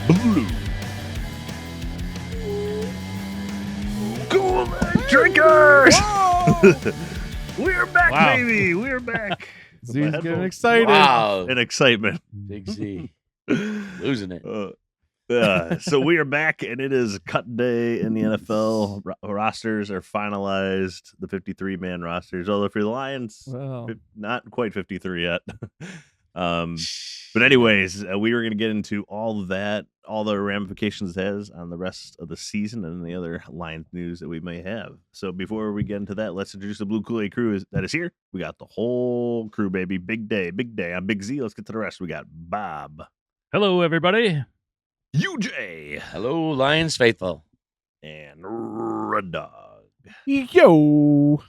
Blue Kool-Aid drinkers! We're back, baby! We're back. Z's getting excited. Wow. And excitement. Big Z. Losing it. So we are back, and it is cut day in the NFL. Rosters are finalized, the 53-man rosters. Although for the Lions, not quite 53 yet. But anyways, we were going to get into all of that, all the ramifications it has on the rest of the season and the other Lions news that we may have. So before we get into that, let's introduce the Blue Kool-Aid crew that is here. We got the whole crew, baby. Big day. I'm Big Z. Let's get to the rest. We got Bob. Hello, everybody. UJ. Hello, Lions faithful. And Red Dog. Yo.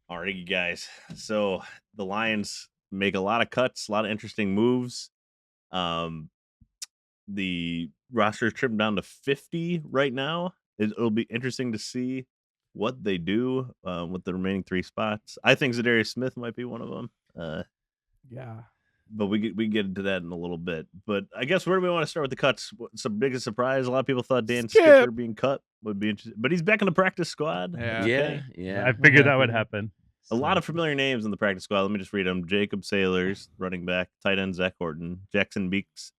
All right, you guys. So the Lions make a lot of cuts, a lot of interesting moves. The roster is trimmed down to 50 right now. It'll be interesting to see what they do with the remaining 3 spots. I think Zadarius Smith might be one of them. Yeah. But we get into that in a little bit. But I guess where do we want to start with the cuts? Some biggest surprise. A lot of people thought Dan Skipper being cut would be interesting. But he's back in the practice squad. Yeah. I figured that would happen. A lot of familiar names in the practice squad. Let me just read them. Jacob Sailors, running back, tight end Zach Horton, Jackson Beeks,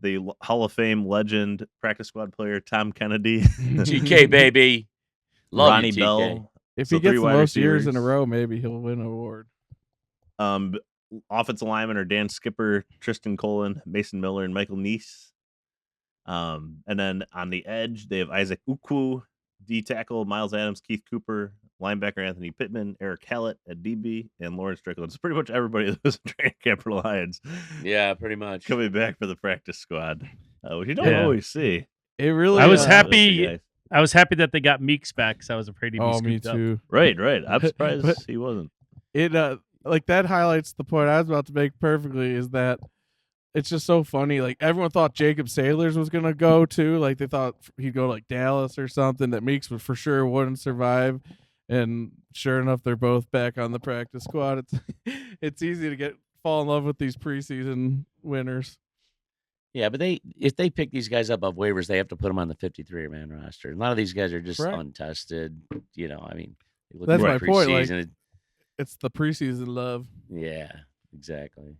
the Hall of Fame legend practice squad player Tom Kennedy, GK baby, love Ronnie you, TK. Bell. If So he gets 3 the wide most years receivers. in a row, maybe he'll win an award. Offensive linemen are Dan Skipper, Tristan Colin, Mason Miller, and Michael Neese. And then on the edge, they have Isaac Ukwu, D tackle Miles Adams, Keith Cooper, linebacker Anthony Pittman, Eric Hallett at DB, and Lawrence Strickland. So pretty much everybody that was in training camp for the Lions Yeah, pretty much. coming back for the practice squad, which you don't always see. It really. I was those happy. guys. I was happy that they got Meeks back because I was afraid he'd be Oh, me scooped up. too. Right. I'm surprised But- he wasn't. It like that highlights the point I was about to make perfectly. Is that it's just so funny. Like everyone thought Jacob Sailors was gonna go too. Like they thought he'd go to like Dallas or something. That Meeks would for sure wouldn't survive. And sure enough, they're both back on the practice squad. It's easy to fall in love with these preseason winners. Yeah, but if they pick these guys up off waivers, they have to put them on the 53-man roster. A lot of these guys are just Right. untested. You know, I mean, they look That's good my point, like- preseason. It's the preseason love. Yeah, exactly.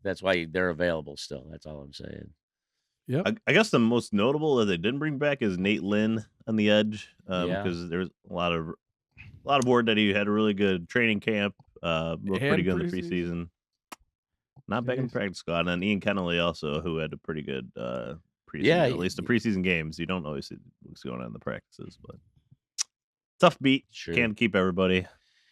That's why they're available still. That's all I'm saying. Yep. I guess the most notable that they didn't bring back is Nate Lynn on the edge, because there's a lot of word that he had a really good training camp, looked pretty good in the preseason. Not back in the practice squad, and then Ian Kennelly also, who had a pretty good preseason. Yeah, at least the preseason games. You don't always see what's going on in the practices, but tough beat. Sure. Can't keep everybody.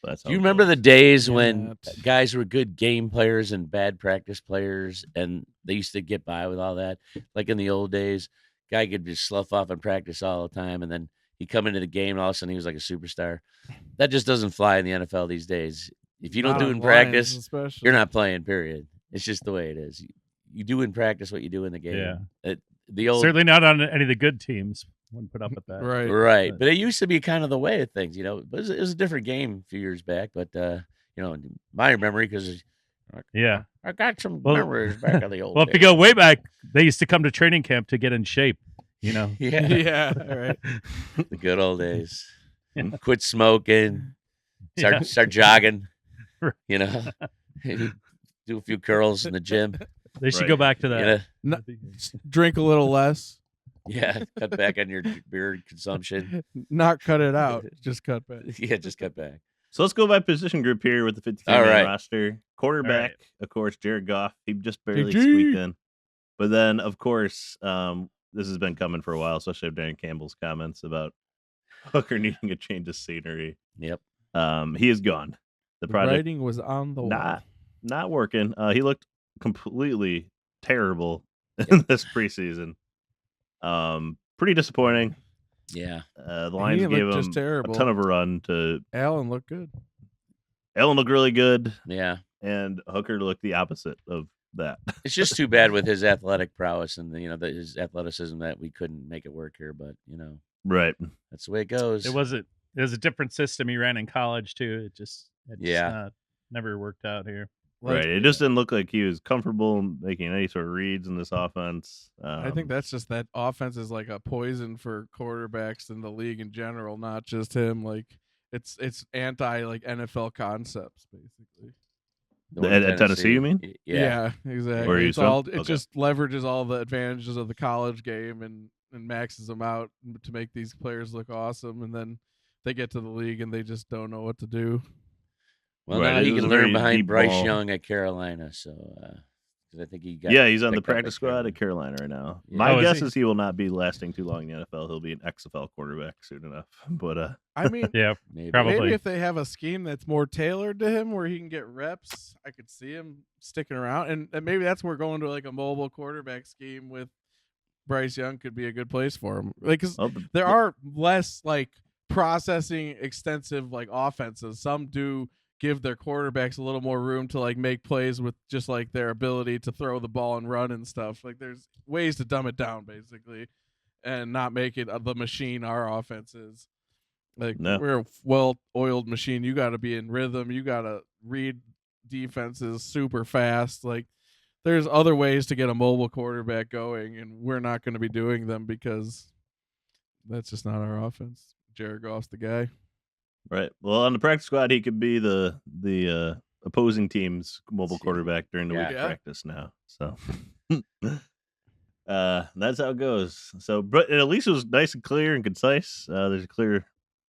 That's Do you remember the days when Can't. guys were good game players and bad practice players, and they used to get by with all that? Like in the old days, guy could just slough off in practice all the time, and then he'd come into the game, and all of a sudden he was like a superstar. That just doesn't fly in the NFL these days. If you don't Not do on in Lions, practice, especially. you're not playing, period. It's just the way it is. You do in practice what you do in the game. Yeah. The old Certainly not on any of the good teams. Wouldn't put up with that. right. But it used to be kind of the way of things, you know. It was a different game a few years back, but you know, my memory, because Yeah. I got some Well- memories back of the old Well, if you days. go way back, they used to come to training camp to get in shape. You know. Yeah, Yeah. Right. the good old days. Quit smoking, Yeah. start jogging. Right. You know, do a few curls in the gym. They should Right. go back to You that. know, Drink a little less. yeah, cut back on your beer consumption. Not cut it out. Just cut back. Yeah, just cut back. So let's go by position group here with the 53 All man right. roster. Quarterback, of course, Jared Goff. He just barely G. squeaked in. But then, of course, this has been coming for a while, especially of Dan Campbell's comments about Hooker needing a change of scenery. Yep. He is gone. The The project writing was on the wall. not working. He looked completely terrible in this preseason. Pretty disappointing. Yeah. The He Lions didn't gave look him just terrible. a ton of a run to Allen looked good. Allen looked really good, Yeah. and Hooker looked the opposite of that. It's just too bad with his athletic prowess and his athleticism that we couldn't make it work here. But Right. that's the way it goes. It was a different system he ran in college too. It just Yeah. never worked out here. Right. It just didn't look like he was comfortable making any sort of reads in this offense. I think that's just that offense is like a poison for quarterbacks in the league in general, not just him. Like it's anti like NFL concepts basically. At Tennessee, you mean? Yeah, exactly. Where It's all it just leverages all the advantages of the college game and maxes them out to make these players look awesome, and then they get to the league and they just don't know what to do. Well, now he can learn behind Bryce Young at Carolina, so I think he got. Yeah, he's on the practice squad at Carolina right now. Yeah. My guess is he will not be lasting too long in the NFL. He'll be an XFL quarterback soon enough. But I mean, yeah, probably. Maybe if they have a scheme that's more tailored to him, where he can get reps, I could see him sticking around, and maybe that's where going to like a mobile quarterback scheme with Bryce Young could be a good place for him. Like, cause there are less like processing extensive like offenses. Some do give their quarterbacks a little more room to like make plays with just like their ability to throw the ball and run and stuff. Like there's ways to dumb it down basically and not make it the machine our offense is. Like we're a well-oiled machine. You got to be in rhythm. You got to read defenses super fast. Like there's other ways to get a mobile quarterback going, and we're not going to be doing them because that's just not our offense. Jared Goff's the guy. Right. Well, on the practice squad, he could be the opposing team's mobile quarterback during the week of practice now. So that's how it goes. So, but at least it was nice and clear and concise. There's a clear,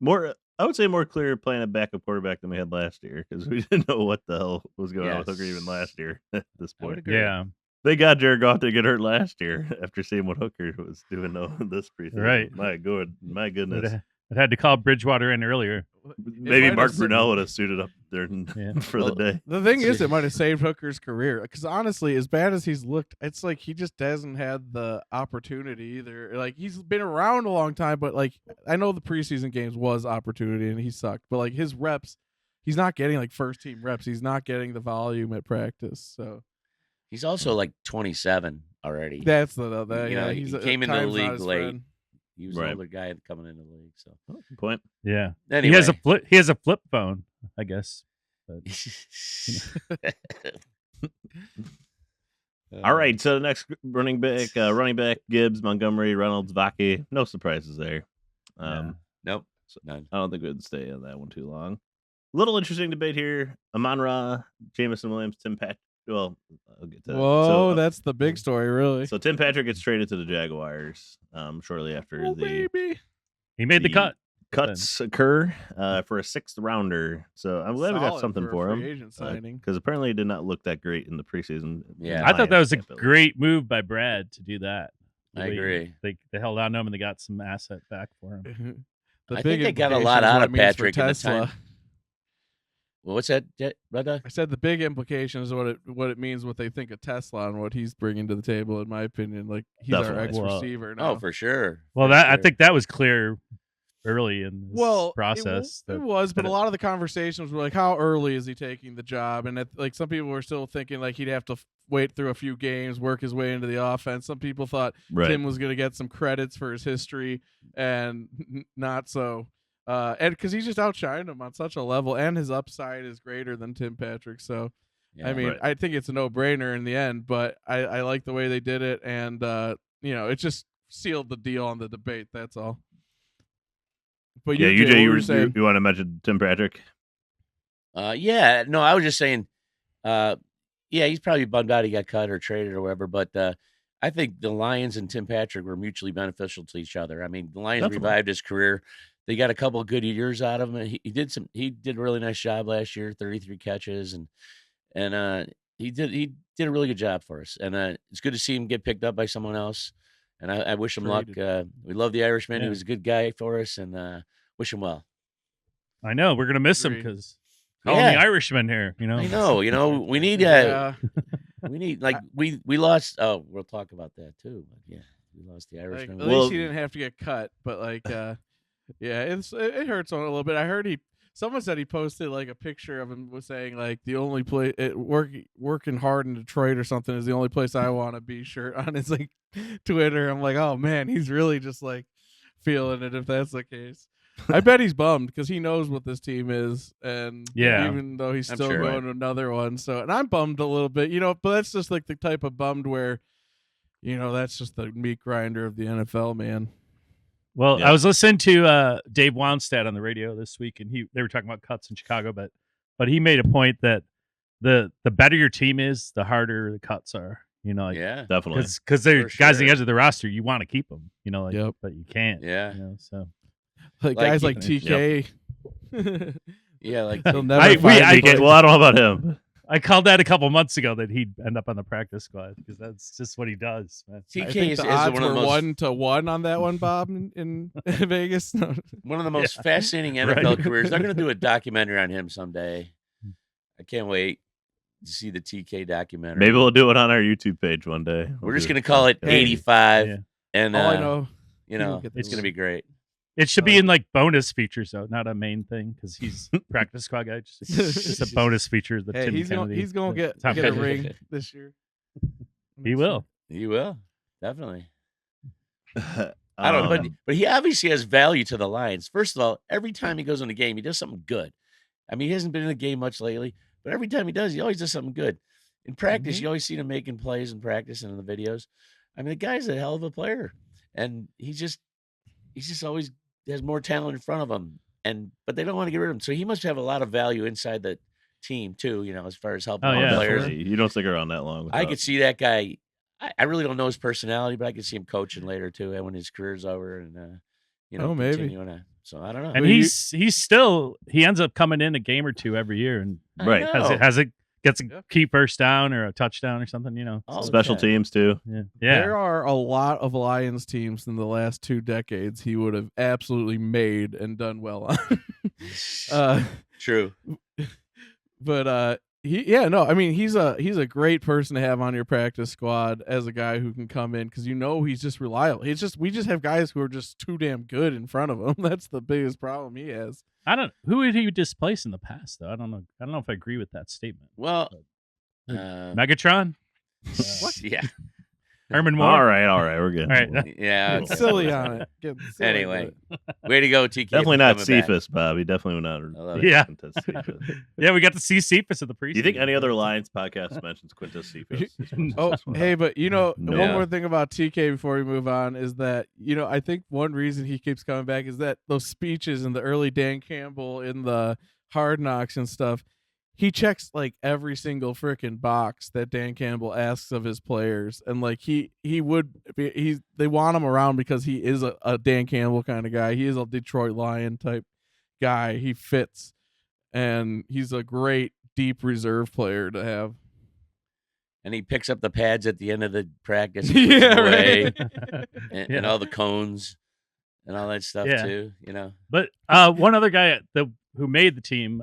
I would say more clear playing a backup quarterback than we had last year because we didn't know what the hell was going on with Hooker even last year at this point. Yeah. They got Jared Goff to get hurt last year after seeing what Hooker was doing this preseason. Right. My goodness. It had to call Bridgewater in earlier. Maybe Mark Brunell would have suited up there for the day. The thing is, it might have saved Hooker's career. Because honestly, as bad as he's looked, it's like he just hasn't had the opportunity either. Like he's been around a long time, but like I know the preseason games was opportunity and he sucked. But like his reps, he's not getting like first team reps. He's not getting the volume at practice. So he's also like 27 already. That's he came into the league late. Friend. He was an older guy coming into the league, so good point. Yeah, anyway. He has a flip phone, I guess. But, all right, so the next running back Gibbs, Montgomery, Reynolds, Vaki. No surprises there. Nope, none. I don't think we would stay on that one too long. Little interesting debate here: Amon-Ra, Jameson Williams, Tim Patrick. Well, I'll get to that. Whoa, that's the big story, really. So Tim Patrick gets traded to the Jaguars shortly after he made the cut. Cuts occur for a 6th rounder. So I'm glad we got something for him because apparently it did not look that great in the preseason. Yeah, I thought that was a great move by Brad to do that. I agree. They held on to him and they got some asset back for him. I think they got a lot out of Patrick at the time. Well, what's that, brother? I said the big implication is what it means, what they think of TeSlaa and what he's bringing to the table. In my opinion, like he's our ex-receiver now. Oh, for sure. Well, I think that was clear early in this process. It was, but a lot of the conversations were like, how early is he taking the job? And like some people were still thinking like he'd have to wait through a few games, work his way into the offense. Some people thought Tim was going to get some credits for his history, and not so. And because he's just outshined him on such a level, and his upside is greater than Tim Patrick. So, I mean, I think it's a no-brainer in the end. But I like the way they did it, and it just sealed the deal on the debate. That's all. But UJ, you want to mention Tim Patrick? Yeah, no, I was just saying. He's probably bummed out he got cut or traded or whatever. But I think the Lions and Tim Patrick were mutually beneficial to each other. I mean, the Lions revived his career. They got a couple of good years out of him. He did a really nice job last year, 33 catches, and he did a really good job for us. And it's good to see him get picked up by someone else. And I wish him luck. We love the Irishman. He was a good guy for us, and wish him well. I know we're gonna miss him because the Irishman here. I know. We need we need we lost. Oh, we'll talk about that too. But yeah, we lost the Irishman. At least he didn't have to get cut, but it hurts on a little bit. I heard someone said he posted like a picture of him was saying like the only place working hard in Detroit or something is the only place I want to be shirt on his like Twitter. I'm like, oh man, he's really just like feeling it if that's the case. I bet he's bummed because he knows what this team is, and Yeah. even though he's I'm still sure. going to another one. So, and I'm bummed a little bit, but that's just like the type of bummed where, that's just the meat grinder of the NFL, man. Well, Yeah. I was listening to Dave Wannstedt on the radio this week, and they were talking about cuts in Chicago, but he made a point that the better your team is, the harder the cuts are. Yeah. Definitely. Because they're For guys on sure. the edge of the roster, you want to keep them, Yep. but you can't. Yeah. So Like Like guys he- like TK. Yeah, like He'll never I find a place. Well, I don't know about him. I called that a couple months ago that he'd end up on the practice squad because that's just what he does, man. I TK think is the one odds of the were most 1-1 on that one, Bob, in Vegas. one of the most fascinating NFL careers. They're going to do a documentary on him someday. I can't wait to see the TK documentary. Maybe we'll do it on our YouTube page one day. We're just going to call it 85, Yeah. and All I know, you know, get it's the going to be great. It should be in like bonus features though, not a main thing because he's practice squad guy. Just a bonus feature. That hey, Tim he's Kennedy, gonna the get top a guy. ring this year. He will. You will definitely. I I don't know, but he obviously has value to the Lions. First of all, every time he goes in a game, he does something good. I mean, he hasn't been in a game much lately, but every time he does, he always does something good. In practice, you always see him making plays in practice and in the videos. I mean, the guy's a hell of a player, and he's just always has more talent in front of him. But they don't want to get rid of him, so he must have a lot of value inside the team too. As far as helping yeah. players. Definitely. You don't stick around that long. I could see that guy. I really don't know his personality, but I could see him coaching later too, when his career's over, and maybe. continuing to. So I don't know. And he ends up coming in a game or two every year and Right. gets a key first down or a touchdown or something. All special that. teams too. Yeah. There are a lot of Lions teams in the last 2 decades he would have absolutely made and done well on. True. But he's a great person to have on your practice squad as a guy who can come in because he's just reliable. We just have guys who are just too damn good in front of him. That's the biggest problem he has. Who would he displace in the past though? I don't know if I agree with that statement. Well, Megatron? Yeah. Herman Moore? All right, we're good. All right. Yeah. Get silly on it. Anyway, way to go, TK. Definitely not coming back. Cephas, Bob. He definitely would I not. love it. Yeah. Quintus Cephas. Yeah, we got to see Cephas at the preseason. Do you think any other Lions podcast mentions Quintus Cephas? Oh, hey, but No. one more thing about TK before we move on is that, I think one reason he keeps coming back is that those speeches in the early Dan Campbell in the Hard Knocks and stuff, he checks like every single freaking box that Dan Campbell asks of his players. And like they want him around because he is a Dan Campbell kind of guy. He is a Detroit Lion type guy. He fits. And he's a great deep reserve player to have. And he picks up the pads at the end of the practice. Yeah, away, right. and all the cones and all that stuff too. But one other guy who made the team,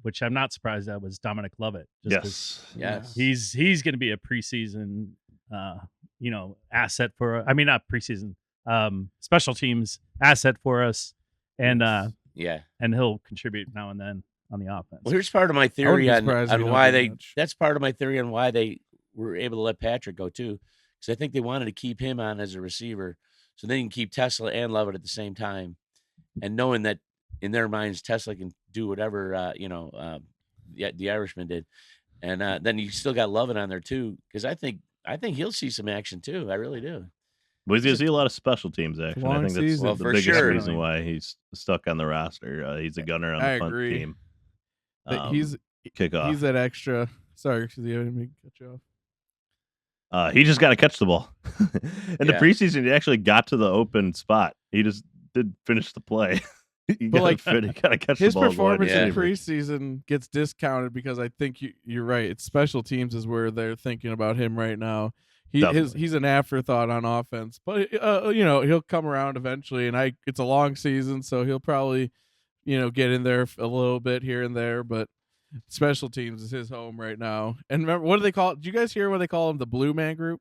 which I'm not surprised at, was Dominic Lovett. Yes. He's going to be a preseason, asset for. I mean, not preseason, special teams asset for us, and and he'll contribute now and then on the offense. Well, here's part of my theory on why they. Much. That's part of my theory on why they were able to let Patrick go too, because I think they wanted to keep him on as a receiver, so they can keep TeSlaa and Lovett at the same time, and knowing that in their minds TeSlaa can do whatever the Irishman did, and then you still got Lovett on there too, because I think he'll see some action too. I really do. Well, he's going to see a lot of special teams action. I think that's season. Well, the for biggest sure. reason why he's stuck on the roster. He's a gunner on the punt agree. team. He's Kickoff. He's that extra. Sorry, because you didn't mean to cut you off. He just got to catch the ball. In the Yeah. preseason, he actually got to the open spot. He just did finish the play. He got to catch His the ball. performance Yeah. in preseason gets discounted because I think you're right. It's special teams is where they're thinking about him right now. He's an afterthought on offense, but he'll come around eventually. And it's a long season, so he'll probably get in there a little bit here and there. But special teams is his home right now. And remember, what do they call it? Did you guys hear what they call him? The Blue Man Group.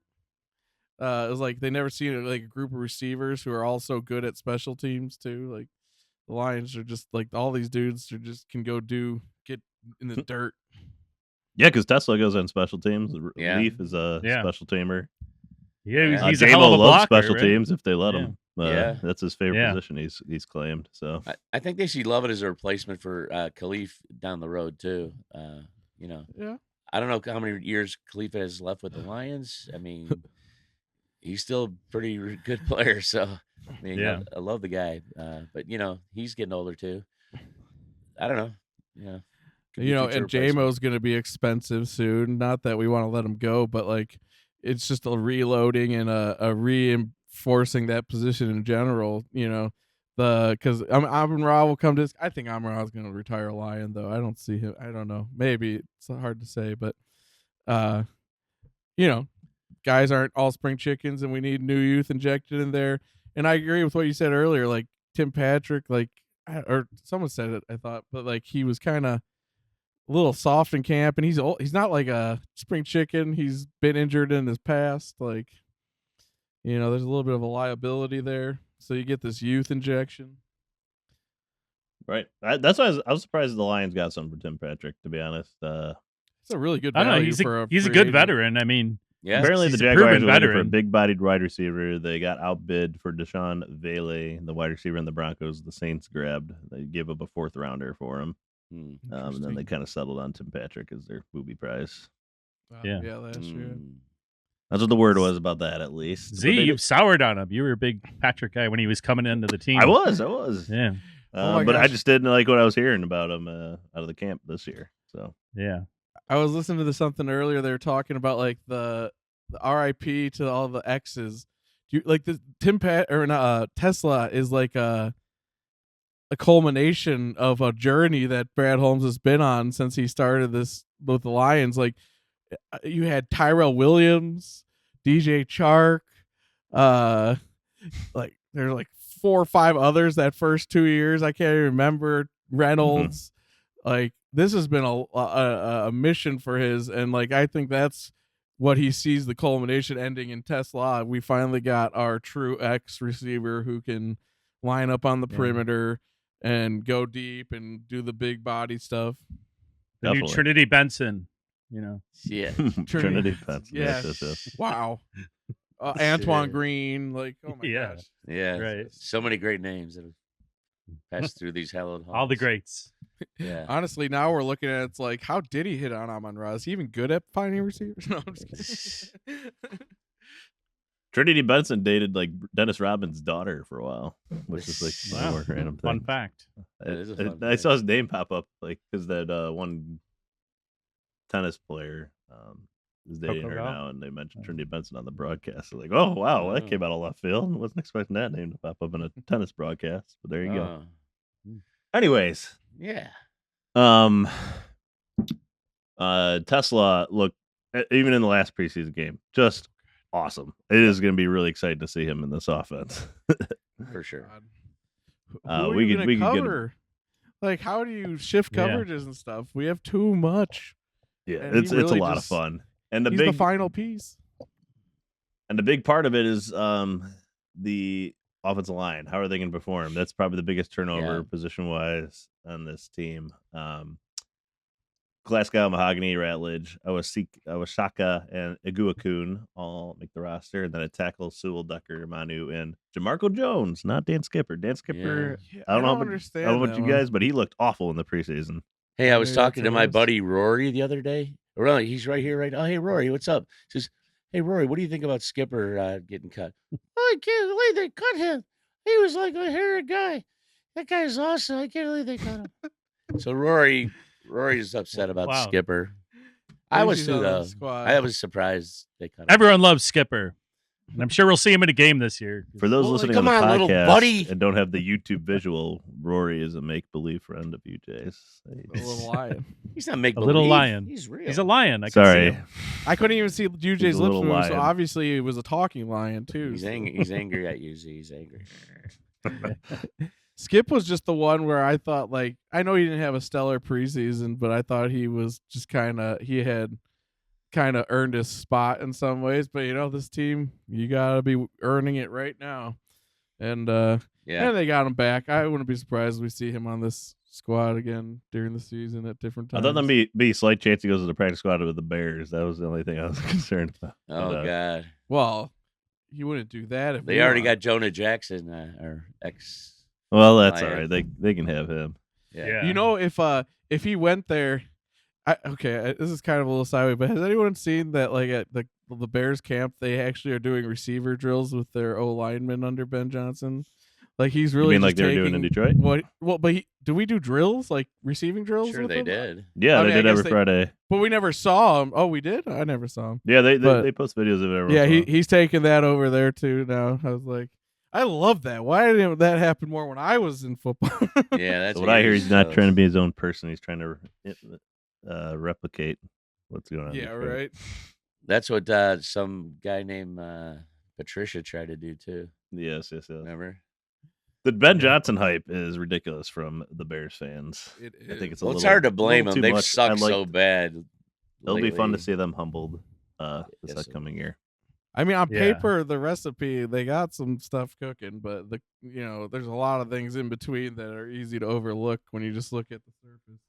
It was like they never seen like a group of receivers who are all so good at special teams too. Like the Lions are just like all these dudes who just can get in the dirt. Yeah, because TeSlaa goes on special teams. Yeah. Leaf is a special teamer. Yeah, he's a Damo hell of a loves blocker, special right? teams if they let him. That's his favorite position. He's claimed. So I think they should love it as a replacement for Khalif down the road too. Yeah. I don't know how many years Khalif has left with the Lions. I mean, he's still a pretty good player. So I mean, I love the guy, but he's getting older too. I don't know. Yeah. And JMO's going to be expensive soon. Not that we want to let him go, but like it's just a reloading and a reinforcing that position in general. Because Amon-Ra will come to this. I think Amon-Ra is going to retire a Lion, though. I don't see him. I don't know. Maybe it's hard to say, but guys aren't all spring chickens, and we need new youth injected in there. And I agree with what you said earlier. Like Tim Patrick, or someone said it, I thought, but like he was kind of a little soft in camp, and he's old. He's not like a spring chicken. He's been injured in his past. Like, there's a little bit of a liability there. So you get this youth injection. Right. That's why I was surprised the Lions got something for Tim Patrick, to be honest. It's a really good value. He's a good veteran. I mean, apparently the Jaguars were looking for a big-bodied wide receiver. They got outbid for Deshaun Vele, the wide receiver in the Broncos. The Saints grabbed. They gave up a 4th rounder for him. And then they kind of settled on Tim Patrick as their booby prize. Yeah, that's true. That's what the word was about that, at least. Z, you've soured on him. You were a big Patrick guy when he was coming into the team. I was. Yeah. But I just didn't like what I was hearing about him out of the camp this year. So yeah. I was listening to something earlier. They were talking about like the RIP to all the X's. Do you like the TeSlaa is like a culmination of a journey that Brad Holmes has been on since he started this with the Lions. Like you had Tyrell Williams, DJ Chark, like there's like 4 or 5 others that first 2 years. I can't even remember. Reynolds. Like this has been a mission for his, and like I think that's what he sees the culmination ending in TeSlaa. We finally got our true X receiver who can line up on the perimeter and go deep and do the big body stuff. The new Trinity Benson, Yeah. Trinity Benson. Yes. Wow. Antoine Green. Like, oh my gosh. Yeah. Right. So many great names that have passed through these hallowed halls. All the greats. Yeah. Honestly, now we're looking at it's like, how did he hit on Amon-Ra? Is he even good at finding receivers? No, I'm just kidding. Trinity Benson dated like Dennis Rodman's daughter for a while, which is like a more random thing. Fun fact. I saw his name pop up like because that one tennis player is dating her now, and they mentioned Trinity Benson on the broadcast. So like, oh wow, well, that came out of left field. Wasn't expecting that name to pop up in a tennis broadcast, but there you go. Anyways, TeSlaa looked even in the last preseason game just awesome. It is going to be really exciting to see him in this offense. For sure. We could cover. Like, how do you shift coverages and stuff? We have too much. Yeah, it's a lot of fun. And he's the final piece. And the big part of it is the offensive line. How are they going to perform? That's probably the biggest turnover position-wise on this team. Glasgow, Mahogany, Ratledge, Awashaka, and Iguakun all make the roster. And then it tackles Sewell, Decker, Manu, and Jamarco Jones, not Dan Skipper. Dan Skipper, I don't know about you guys, but he looked awful in the preseason. Hey, I was talking to my buddy Rory the other day. Really, he's right here, right? Oh, hey, Rory, what's up? He says, hey, Rory, what do you think about Skipper getting cut? I can't believe they cut him. He was like a hairy guy. That guy's awesome. I can't believe they cut him. So Rory's upset about Skipper. I was too, though. I was surprised they cut him. Everyone loves Skipper. And I'm sure we'll see him in a game this year. For those listening on the podcast and don't have the YouTube visual, Rory is a make-believe friend of UJ's. A little lion. He's not make-believe. A little lion. He's real. He's a lion. Sorry. I couldn't even see UJ's lips move, so obviously he was a talking lion, too. He's angry at you, Z. He's angry. Skip was just the one where I thought, like, I know he didn't have a stellar preseason, but I thought he was just he had kind of earned his spot in some ways. But, this team, you got to be earning it right now. And, and they got him back. I wouldn't be surprised if we see him on this squad again during the season at different times. I thought there'd be a slight chance he goes to the practice squad with the Bears. That was the only thing I was concerned about. Oh, God. Well, he wouldn't do that if they already got Jonah Jackson, our ex. Well, that's Lion. all right. They can have him. Yeah. You know, if he went there, this is kind of a little sideways, but has anyone seen that like at the Bears camp they actually are doing receiver drills with their O linemen under Ben Johnson? Like he's really You mean like just they were doing in Detroit? Do we do drills like receiving drills? Sure, with they him? did. Yeah, they did every Friday. But we never saw him. Oh, we did? I never saw him. Yeah, they post videos of it. Yeah, he's taking that over there too now. I was like, I love that. Why didn't that happen more when I was in football? Yeah, that's what I hear. He's not trying to be his own person. He's trying to replicate what's going on. Yeah, right. That's what some guy named Patricia tried to do too. Yes. Remember? The Ben Johnson hype is ridiculous from the Bears fans. It is. I think it's it's hard to blame them. They've sucked so bad. It'll lately. be fun to see them humbled this upcoming year. I mean, on paper, the recipe, they got some stuff cooking, but there's a lot of things in between that are easy to overlook when you just look at the surface.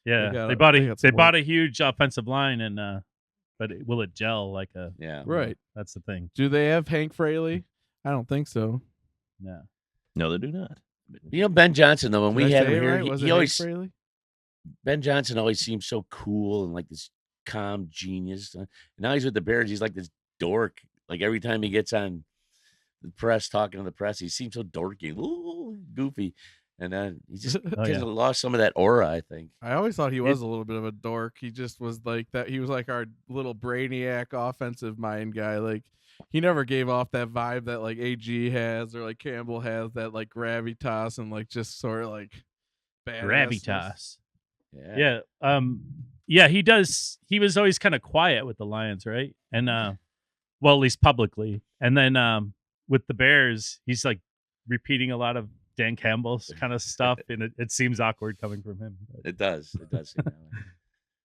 Yeah, they bought a huge offensive line, and but will it gel like a? Yeah, right. That's the thing. Do they have Hank Fraley? I don't think so. No, they do not. You know Ben Johnson though. When we had him here, right? he always Ben Johnson always seemed so cool and like this calm genius. And now he's with the Bears. He's like this dork. Like every time he gets on the press, talking to the press, he seems so dorky, goofy, and he just lost some of that aura. I think. I always thought he was a little bit of a dork. He just was like that. He was like our little brainiac offensive mind guy. Like he never gave off that vibe that like AG has or like Campbell has, that like gravitas and like just sort of like gravitas. Yeah. Yeah, he does. He was always kind of quiet with the Lions, right? And well, at least publicly. And then with the Bears, he's like repeating a lot of Dan Campbell's kind of stuff, and it seems awkward coming from him. But. It does. It does. Seem that way.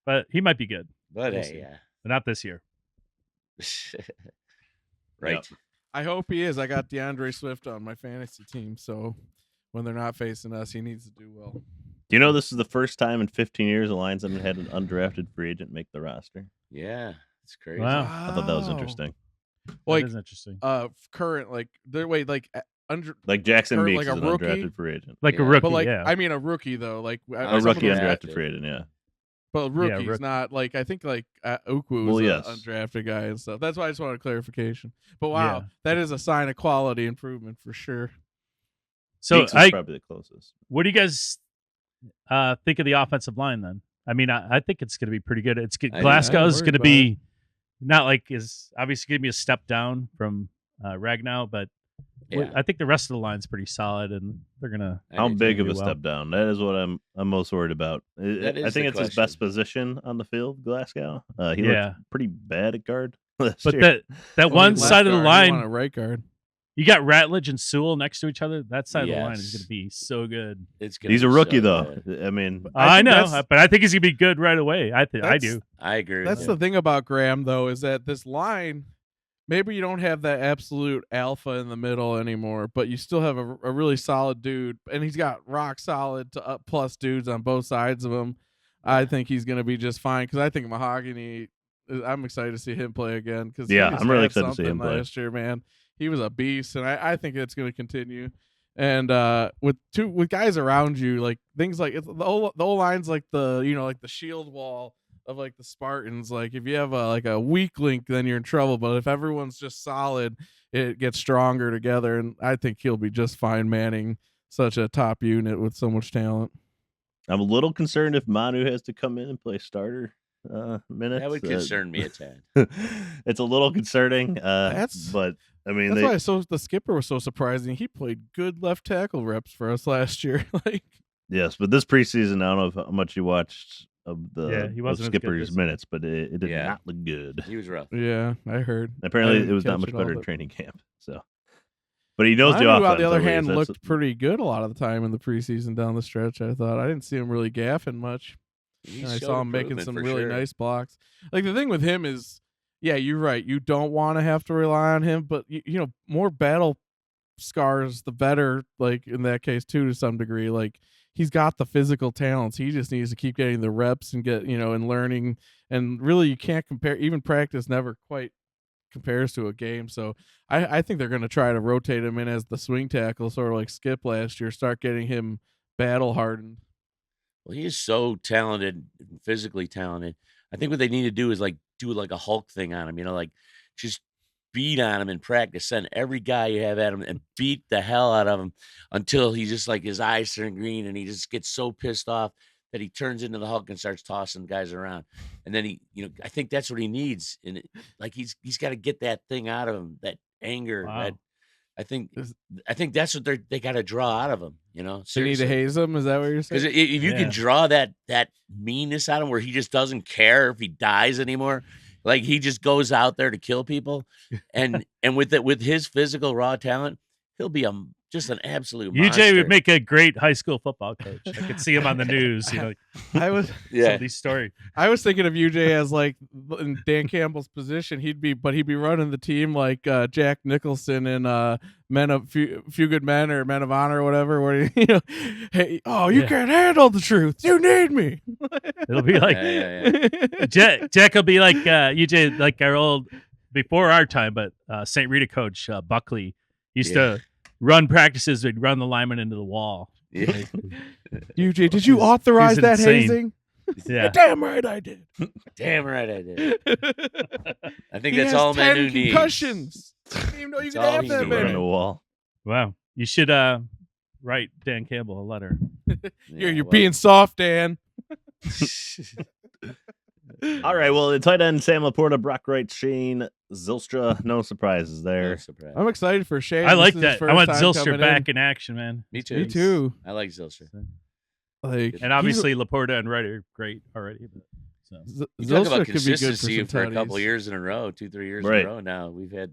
But he might be good. But hey, yeah. But not this year. Right. Yep. I hope he is. I got DeAndre Swift on my fantasy team, so when they're not facing us, he needs to do well. Do you know this is the first time in 15 years the Lions haven't had an undrafted free agent make the roster? Yeah, it's crazy. Wow. I thought that was interesting. Like, that is interesting. Current, like, like Jackson Meeks like is a an rookie? undrafted free agent. Like a rookie, but like, yeah. I mean, a rookie though, like A rookie undrafted free agent, yeah. But rookie's not like, I think like Ukwu is an undrafted guy and stuff. That's why I just wanted clarification. But wow, that is a sign of quality improvement for sure. So Meeks is probably the closest. What do you guys think of the offensive line then? I mean, I think it's going to be pretty good. Glasgow's going to be not like is obviously going to be a step down from Ragnow, but I think the rest of the line's pretty solid, and they're gonna. How big of a step down? That is what I'm most worried about. I think it's his best position on the field, Glasgow. He looked pretty bad at guard. But that one side of the line, a right guard. You got Ratledge and Sewell next to each other. That side of the line is going to be so good. He's a rookie, though. I mean, I know, but I think he's going to be good right away. I do. I agree. That's the thing about Graham, though, is that this line, maybe you don't have that absolute alpha in the middle anymore, but you still have a really solid dude, and he's got rock solid to up plus dudes on both sides of him. I think he's going to be just fine because I think Mahogany. I'm excited to see him play again because I'm really excited to see him play last year, man. He was a beast, and I think it's going to continue. And with guys around you, like things like the O-line's like the shield wall of like the Spartans. Like if you have a weak link, then you're in trouble. But if everyone's just solid, it gets stronger together. And I think he'll be just fine manning such a top unit with so much talent. I'm a little concerned if Manu has to come in and play starter minutes. That would concern me a tad. It's a little concerning. But I mean, that's why the skipper was so surprising. He played good left tackle reps for us last year. Yes, but this preseason, I don't know how much you watched of the skipper's minutes, but it did not look good. He was rough. Yeah, I heard. Apparently, it was not much better in training camp. So, but he knows the offense. On the other hand, looked pretty good a lot of the time in the preseason down the stretch. I thought I didn't see him really gaffing much. I saw him making some really nice blocks. Like the thing with him is, yeah, you're right. You don't want to have to rely on him, but more battle scars, the better. Like in that case too, to some degree. Like he's got the physical talents. He just needs to keep getting the reps and get and learning. And really, you can't compare. Even practice never quite compares to a game. So I think they're going to try to rotate him in as the swing tackle, sort of like Skip last year, start getting him battle hardened. Well, he is so talented, physically talented. I think what they need to do is do like a Hulk thing on him, like just beat on him in practice, send every guy you have at him and beat the hell out of him until he just like his eyes turn green and he just gets so pissed off that he turns into the Hulk and starts tossing guys around. And then he, I think that's what he needs. And he's got to get that thing out of him, that anger. Wow. That I think that's what they got to draw out of him. They need to haze him. Is that what you're saying? Because if you can draw that meanness out of him, where he just doesn't care if he dies anymore, like he just goes out there to kill people, and with his physical raw talent, he'll be just an absolute monster. UJ would make a great high school football coach. I could see him on the news. I was some of these stories. I was thinking of UJ as like in Dan Campbell's position. He'd be running the team like Jack Nicholson in Few Good Men or Men of Honor or whatever. Where hey, you can't handle the truth. You need me. It'll be like Jack will be like UJ, like our old before our time, but St. Rita coach Buckley used to run practices. We'd run the lineman into the wall. Yeah. UJ, did you authorize that hazing? Yeah. Damn right I did. Damn right I did. I think He that's has all man 10 who needs. concussions. I didn't even know you That's could all have he that needs. Run many. the wall. Wow. You should write Dan Campbell a letter. You're being soft, Dan. All right. Well, the tight end Sam Laporta, Brock Wright, Shane Zylstra. No surprises there. No surprise. I'm excited for Shane. I like This is his that. I first want time Zylstra coming back in action, man. Me too. Me too. I like Zylstra. Like, And obviously Laporta and Wright are great already. So. You talk about Zylstra could be good consistency for a some couple tutties. years in a row, 2-3 years Right. in a row now. We've had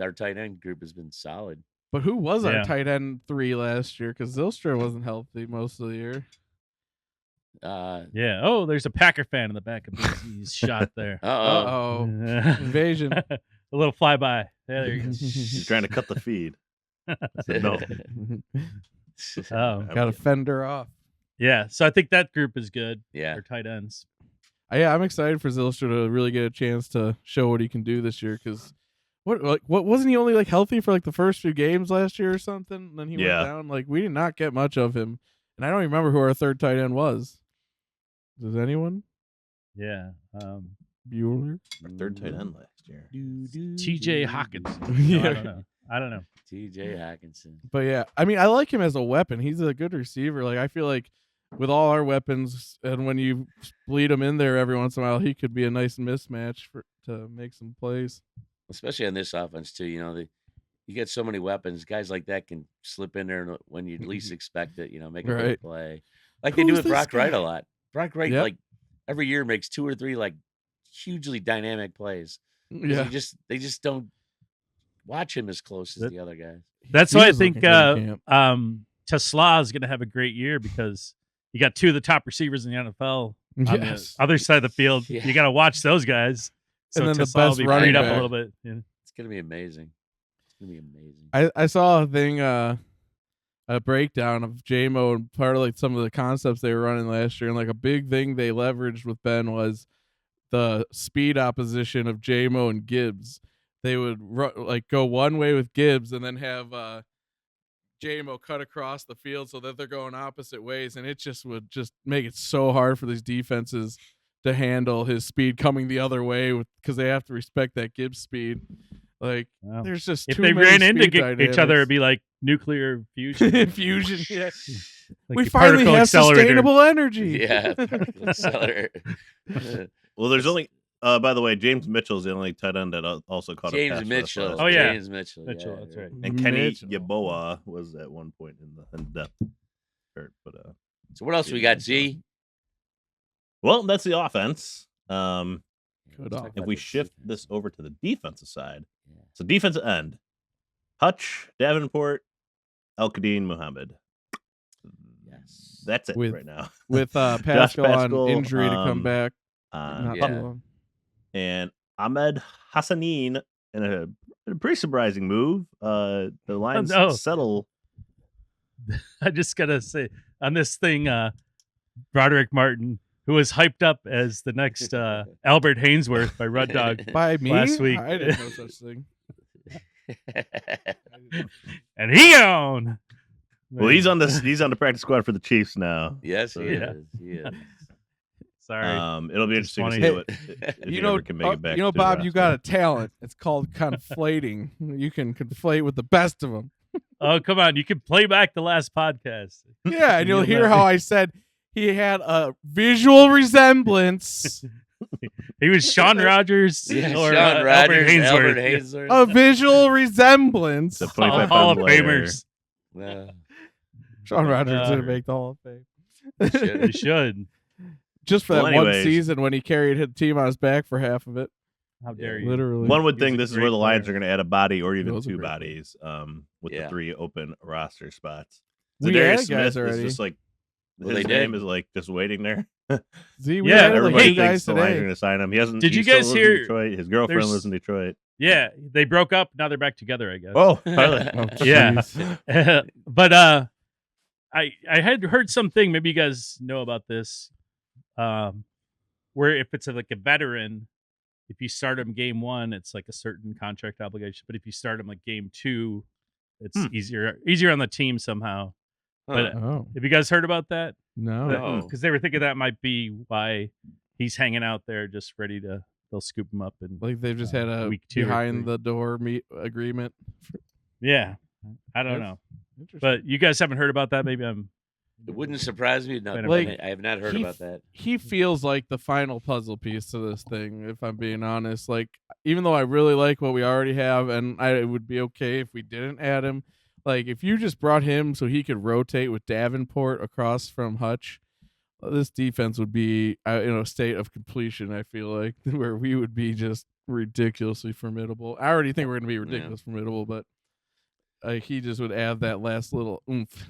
our tight end group has been solid. But who was Yeah. our tight end 3 last year? Because Zylstra wasn't healthy most of the year. Yeah. Oh, there's a Packer fan in the back of BZ's shot there. Uh-oh. Invasion. A little flyby. There you go. He's trying to cut the feed. No. Oh, Got to fend her off. yeah. So I think that group is good. Yeah. For tight ends. Yeah, I'm excited for Zylstra to really get a chance to show what he can do this year. Because what wasn't he only like healthy for like the first few games last year or something? And then he went down. Like we did not get much of him, and I don't remember who our third tight end was. Does anyone? Yeah. Bueller. Our third tight end last year. TJ Hawkins. Yeah. I don't know. TJ Hawkinson. But yeah, I mean, I like him as a weapon. He's a good receiver. Like I feel like with all our weapons, and when you bleed him in there every once in a while, he could be a nice mismatch to make some plays. Especially on this offense too. You get so many weapons. Guys like that can slip in there when you least expect it. Make a big play, like they do Who's with this Brock Wright guy? a lot. Brock Wright, like every year, makes 2 or 3 like hugely dynamic plays. Yeah, they just don't watch him as close as the other guys. That's He why I was think looking good in camp. TeSlaa is going to have a great year because you got 2 of the top receivers in the NFL on Yes. the other side of the field. Yeah. You got to watch those guys. So And then the TeSlaa will best be running freed up back. a little bit. Yeah. It's gonna be amazing. It's gonna be amazing. I saw a thing, a breakdown of JMO and part of like some of the concepts they were running last year, and like a big thing they leveraged with Ben was the speed opposition of JMO and Gibbs. They would go one way with Gibbs and then have JMO cut across the field so that they're going opposite ways, and it just would just make it so hard for these defenses to handle his speed coming the other way because they have to respect that Gibbs speed. Like Wow. there's just If too they many ran into speed each other, dynamics. it'd be like nuclear fusion. Fusion, yeah. Like We the finally particle have accelerator. sustainable energy. Yeah, particle accelerator. Well, there's only. By the way, James Mitchell's the only tight end that also caught a James pass Mitchell. rush Oh, last yeah. year. James Mitchell. Mitchell, yeah, that's right. And Kenny Mitchell. Yeboah was at one point in the depth chart, but So what else we got, Z? well, that's the offense. Good Let's off. talk If about we this shift defense. this over to the defensive side, Yeah. so defensive end, Hutch, Davenport, El-Kadeen, Muhammad. Yes. That's it With- right now. With Pascal on injury to come back. Not yeah. too long. And Ahmed Hassanin in a pretty surprising move. The Lions no. settle. I just gotta say on this thing, Broderick Martin who was hyped up as the next Albert Hainsworth by Rudd Dog by me last week. I didn't know such thing. And he on. Well, he's on the practice squad for the Chiefs now. Yes, So, he is. He is. Sorry. It'll be interesting to see what if he ever can make it back. You know, to Bob, the you got a talent. It's called conflating. You can conflate with the best of them. Oh, come on. You can play back the last podcast. Yeah, and you'll hear how I said he had a visual resemblance. He was Sean Rogers Yeah, or Sean Albert Rogers, Albert Hainsworth. Hainsworth. A visual resemblance. The All 25 Hall of pound later. Famers. Yeah. Sean Rogers didn't make the Hall of Fame. You should. Just for Well, that one anyways. season when he carried his team on his back for half of it. How dare you? Literally. One would He's think a this is great where the Lions player. are going to add a body or even Those are two great bodies with Yeah. the 3 open roster spots. We Zadarius added guys Smith already. is just like Well, his they did. name is like just waiting there. Z, we Yeah, added like Everybody 8 guys thinks the Lions are today. going to sign him. He hasn't. Did he you still guys lives in hear- Detroit. His girlfriend there's- lives in Detroit. Yeah, they broke up. Now they're back together, I guess. Oh, really? Oh, Yeah. jeez. But I had heard something. Maybe you guys know about this. Where if it's like a veteran, if you start him game 1, it's like a certain contract obligation. But if you start him like game 2, it's easier on the team somehow. But Oh, have you guys heard about that? no. No. Because they were thinking that might be why he's hanging out there, just ready to. They'll scoop him up and Like they've just had a week 2 or behind 3. the door agreement. Yeah, I don't That's know. Interesting. But you guys haven't heard about that? Maybe I'm. It wouldn't surprise me. No, Like, I have not heard about that. He feels like the final puzzle piece to this thing, if I'm being honest. Like, even though I really like what we already have, and it would be okay if we didn't add him. Like, if you just brought him so he could rotate with Davenport across from Hutch, this defense would be in a state of completion, I feel like, where we would be just ridiculously formidable. I already think we're going to be ridiculous formidable, but he just would add that last little oomph.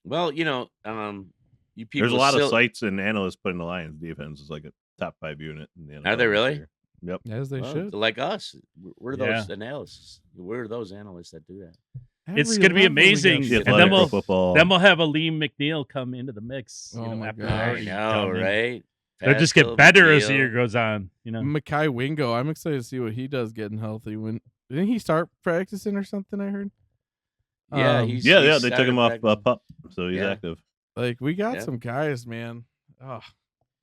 Well, you people. There's a lot still, of sites and analysts putting the Lions defense as like a top 5 unit in the NFL. Are they really? this year. Yep. As they well, should. like us. We're those Yeah. analysts. We're those analysts that do that. It's Every going to be level we amazing. got The And shit. then Athletic Football. we'll have Aleem McNeil come into the mix. Oh my after God. they're I already know, done. right? They'll just get Pascal, better as the McNeil. year goes on. Mackay Wingo, I'm excited to see what he does getting healthy. When didn't he start practicing or something? I heard. Yeah, Um, he's Yeah, he they took started him off practicing. pup, so he's Yeah. active. like we got Yeah. some guys, man. Oh,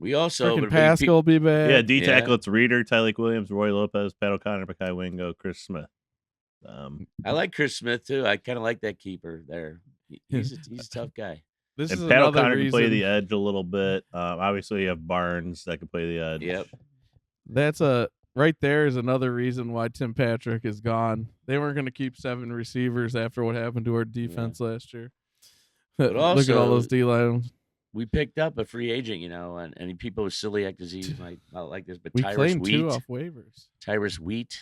We also freaking Pascal will be back. Yeah, D Yeah. tackle. It's Reader, Tyleek Williams, Roy Lopez, Pat O'Connor, Mackay Wingo, Chris Smith. I like Chris Smith too. I kind of like that keeper there. He's a tough guy. This is And Pat another O'Connor can play reason. the edge a little bit. Obviously, you have Barnes that can play the edge. Yep. That's right there is another reason why Tim Patrick is gone. They weren't going to keep 7 receivers after what happened to our defense last year. But Look at all also- those D lines. We picked up a free agent, and people with silly disease might not like this, but We Tyrus claimed 2 Wheat. off waivers. Tyrus Wheat,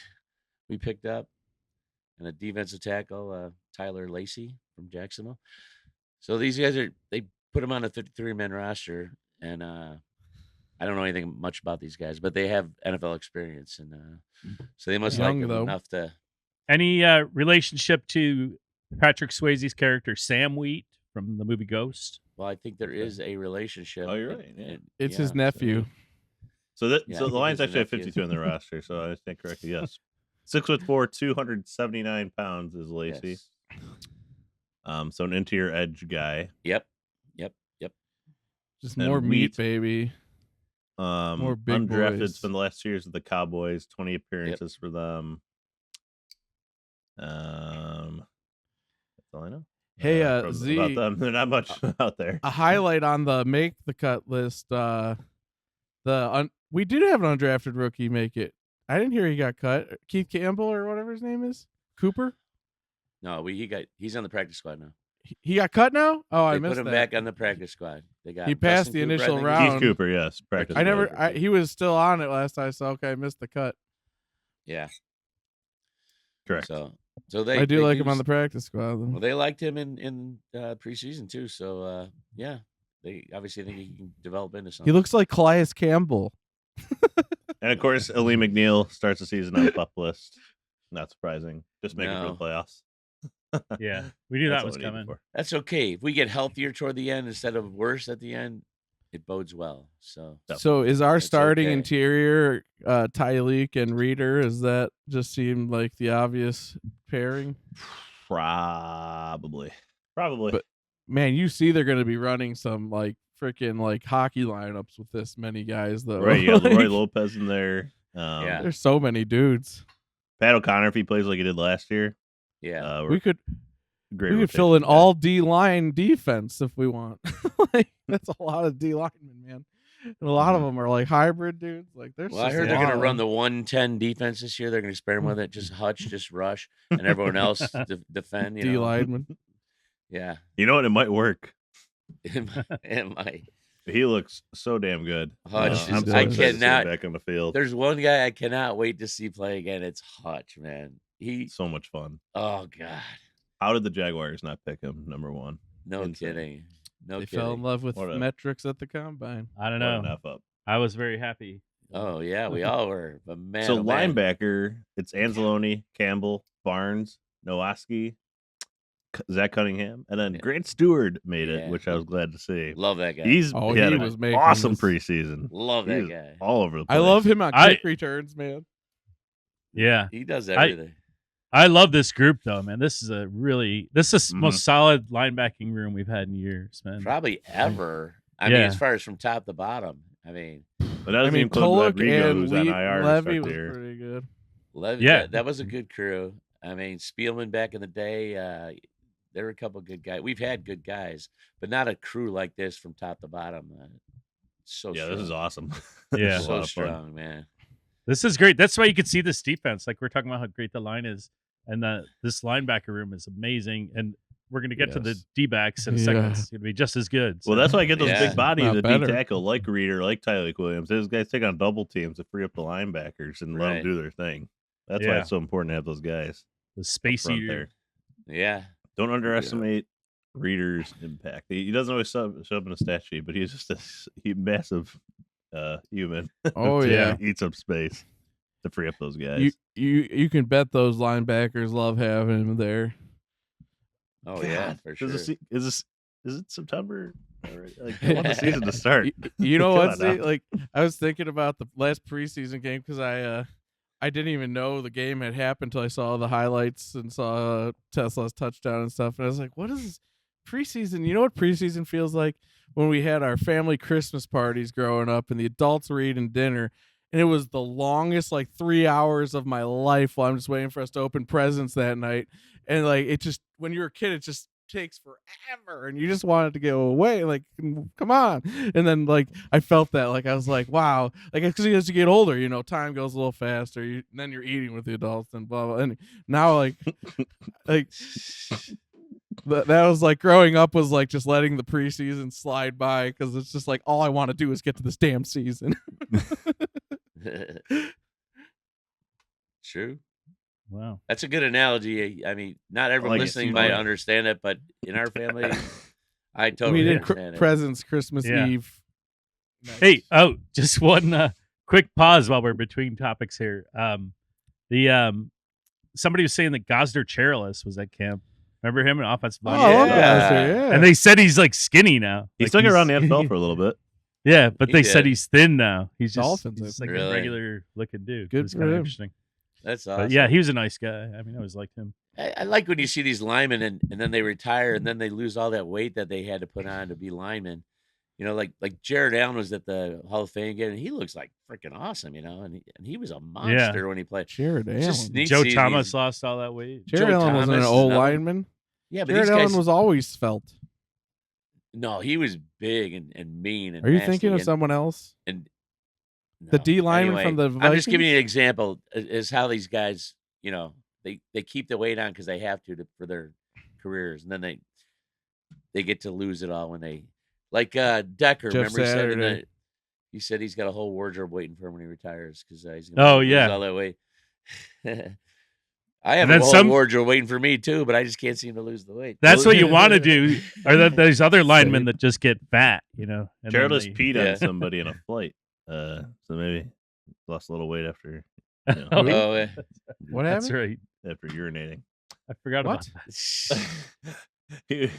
we picked up, and a defensive tackle, Tyler Lacey from Jacksonville. So these guys they put them on a 53-man roster, and I don't know anything much about these guys, but they have NFL experience, and so they must Young, like them though. enough to. Any relationship to Patrick Swayze's character Sam Wheat from the movie Ghost? Well, I think there is a relationship. Oh, you're right, yeah. and- It's yeah, his nephew. So Yeah, so I the think Lions it's actually have enough, 52 yes. on their roster. So I stand correctly. Yes, 6'4", 279 pounds is Lacey. Yes. So an interior edge guy. Yep. Just And more meat, Wheat. baby. More big Undrafted. boys. Spent the last 2 years with the Cowboys. 20 appearances for them. That's all I know. Hey, About Z, them. They're not much out there. a highlight on the make the cut list. We did have an undrafted rookie make it. I didn't hear he got cut. Keith Campbell or whatever his name is. Cooper. No, he's on the practice squad now. He got cut now. Oh, I They missed put him that. back on the practice squad. They got He him. passed Dustin the Cooper, I initial think round. Keith Cooper, yes. Practice. I never. squad. He was still on it last I saw. Okay, I missed the cut. Yeah. Correct. So they. I do they like him on the practice squad. Though. Well, they liked him in preseason too. So yeah, they obviously think he can develop into something. He looks like Calais Campbell. And of course, Ali McNeil starts the season on the pup list. Not surprising. Just making for No. the playoffs. Yeah, we knew That's that what was we needed coming. for. That's okay if we get healthier toward the end instead of worse at the end. it bodes well. So is our starting okay. interior Tyleek and Reader? Does that just seem like the obvious pairing? Probably. But man, you see they're going to be running some like freaking like hockey lineups with this many guys though. Right, you got Leroy Lopez in there. There's so many dudes. Pat O'Connor, if he plays like he did last year. Yeah. We could fill in all D-line defense if we want. Like, that's a lot of D linemen, man. And a lot of them are like hybrid dudes. Like, I heard they're going to run the 110 defense this year. They're going to experiment with it. Just Hutch, just rush, and everyone else defend. D lineman. Yeah. You know what? It might work. It might. He looks so damn good. Hutch, I cannot back on the field. There's one guy I cannot wait to see play again. It's Hutch, man. He's so much fun. Oh God. How did the Jaguars not pick him number 1? No kidding. They fell in love with metrics at the combine. I don't know. I was very happy. Oh yeah, we all were. But man, so linebacker, it's Anzalone, Campbell, Barnes, Nowaski, Zach Cunningham, and then Grant Stewart made it, which I was glad to see. Love that guy. He was making awesome preseason. Love that guy. All over the place. I love him on kick returns, man. Yeah, he does everything. I love this group though, man. This is the most solid linebacking room we've had in years, man. Probably ever. I mean, as far as from top to bottom. I mean, but that doesn't include Rodrigo, who's on IR. Levy was pretty good. Levy, that was a good crew. I mean, Spielman back in the day, there were a couple of good guys. We've had good guys, but not a crew like this from top to bottom. So strong. This is awesome. Yeah, so strong, man. This is great. That's why you could see this defense. Like we're talking about how great the line is, and this linebacker room is amazing. And we're going to get to the D-backs in a second. It's going to be just as good. So. Well, that's why I get those big bodies at D-tackle, like Reader, like Tyleek Williams. Those guys take on double teams to free up the linebackers and let them do their thing. That's why it's so important to have those guys. The spacey there. Yeah. Don't underestimate Reader's impact. He doesn't always show up in a stat sheet, but he's just a massive human. Oh yeah, eats up space to free up those guys. You can bet those linebackers love having him there. Oh yeah, for sure. Is it September? Like, I want the season to start. You know what? Like I was thinking about the last preseason game because I didn't even know the game had happened until I saw the highlights and saw TeSlaa's touchdown and stuff. And I was like, what is this preseason? You know what preseason feels like? When we had our family Christmas parties growing up and the adults were eating dinner. And it was the longest, 3 hours of my life while I'm just waiting for us to open presents that night. And it just, when you're a kid, it just takes forever and you just want it to go away. Like, come on. And then I felt that, I was like, wow. Because as you get older, time goes a little faster. And then you're eating with the adults and blah, blah. And now that was growing up was just letting the preseason slide by because it's just all I want to do is get to this damn season. True. Wow. That's a good analogy. I mean, not everyone listening might understand it, but in our family, I totally understand it. Presents Christmas Eve. Nice. Hey, just one quick pause while we're between topics here. Somebody was saying that Gosder Cherilus was at camp. Remember him, an offensive line? Yeah. And they said he's skinny now. He stuck around the NFL for a little bit. Yeah, but they said he's thin now. He's just a regular looking dude. Good it's kind of interesting. That's awesome. But yeah, he was a nice guy. I mean, I always liked him. I like when you see these linemen and then they retire and then they lose all that weight that they had to put on to be linemen. Like Jared Allen was at the Hall of Fame game, and he looks freaking awesome, and he was a monster when he played. Jared Allen. Joe Thomas lost all that weight. Jared Allen wasn't an old lineman. Yeah, but Jared Allen was always svelte. No, he was big and mean. And are you thinking of someone else? And the D lineman from the Vikings? I'm just giving you an example. Is how these guys, they keep the weight on because they have to for their careers, and then they get to lose it all when they. Like Decker, Jeff remember he said he's got a whole wardrobe waiting for him when he retires because he's going to lose all that weight. I have a whole wardrobe waiting for me too, but I just can't seem to lose the weight. That's what you want to do. Or there's other linemen that just get fat, Jared peed on somebody in a flight, so maybe lost a little weight after. What happened? That's right. After urinating. I forgot about that. he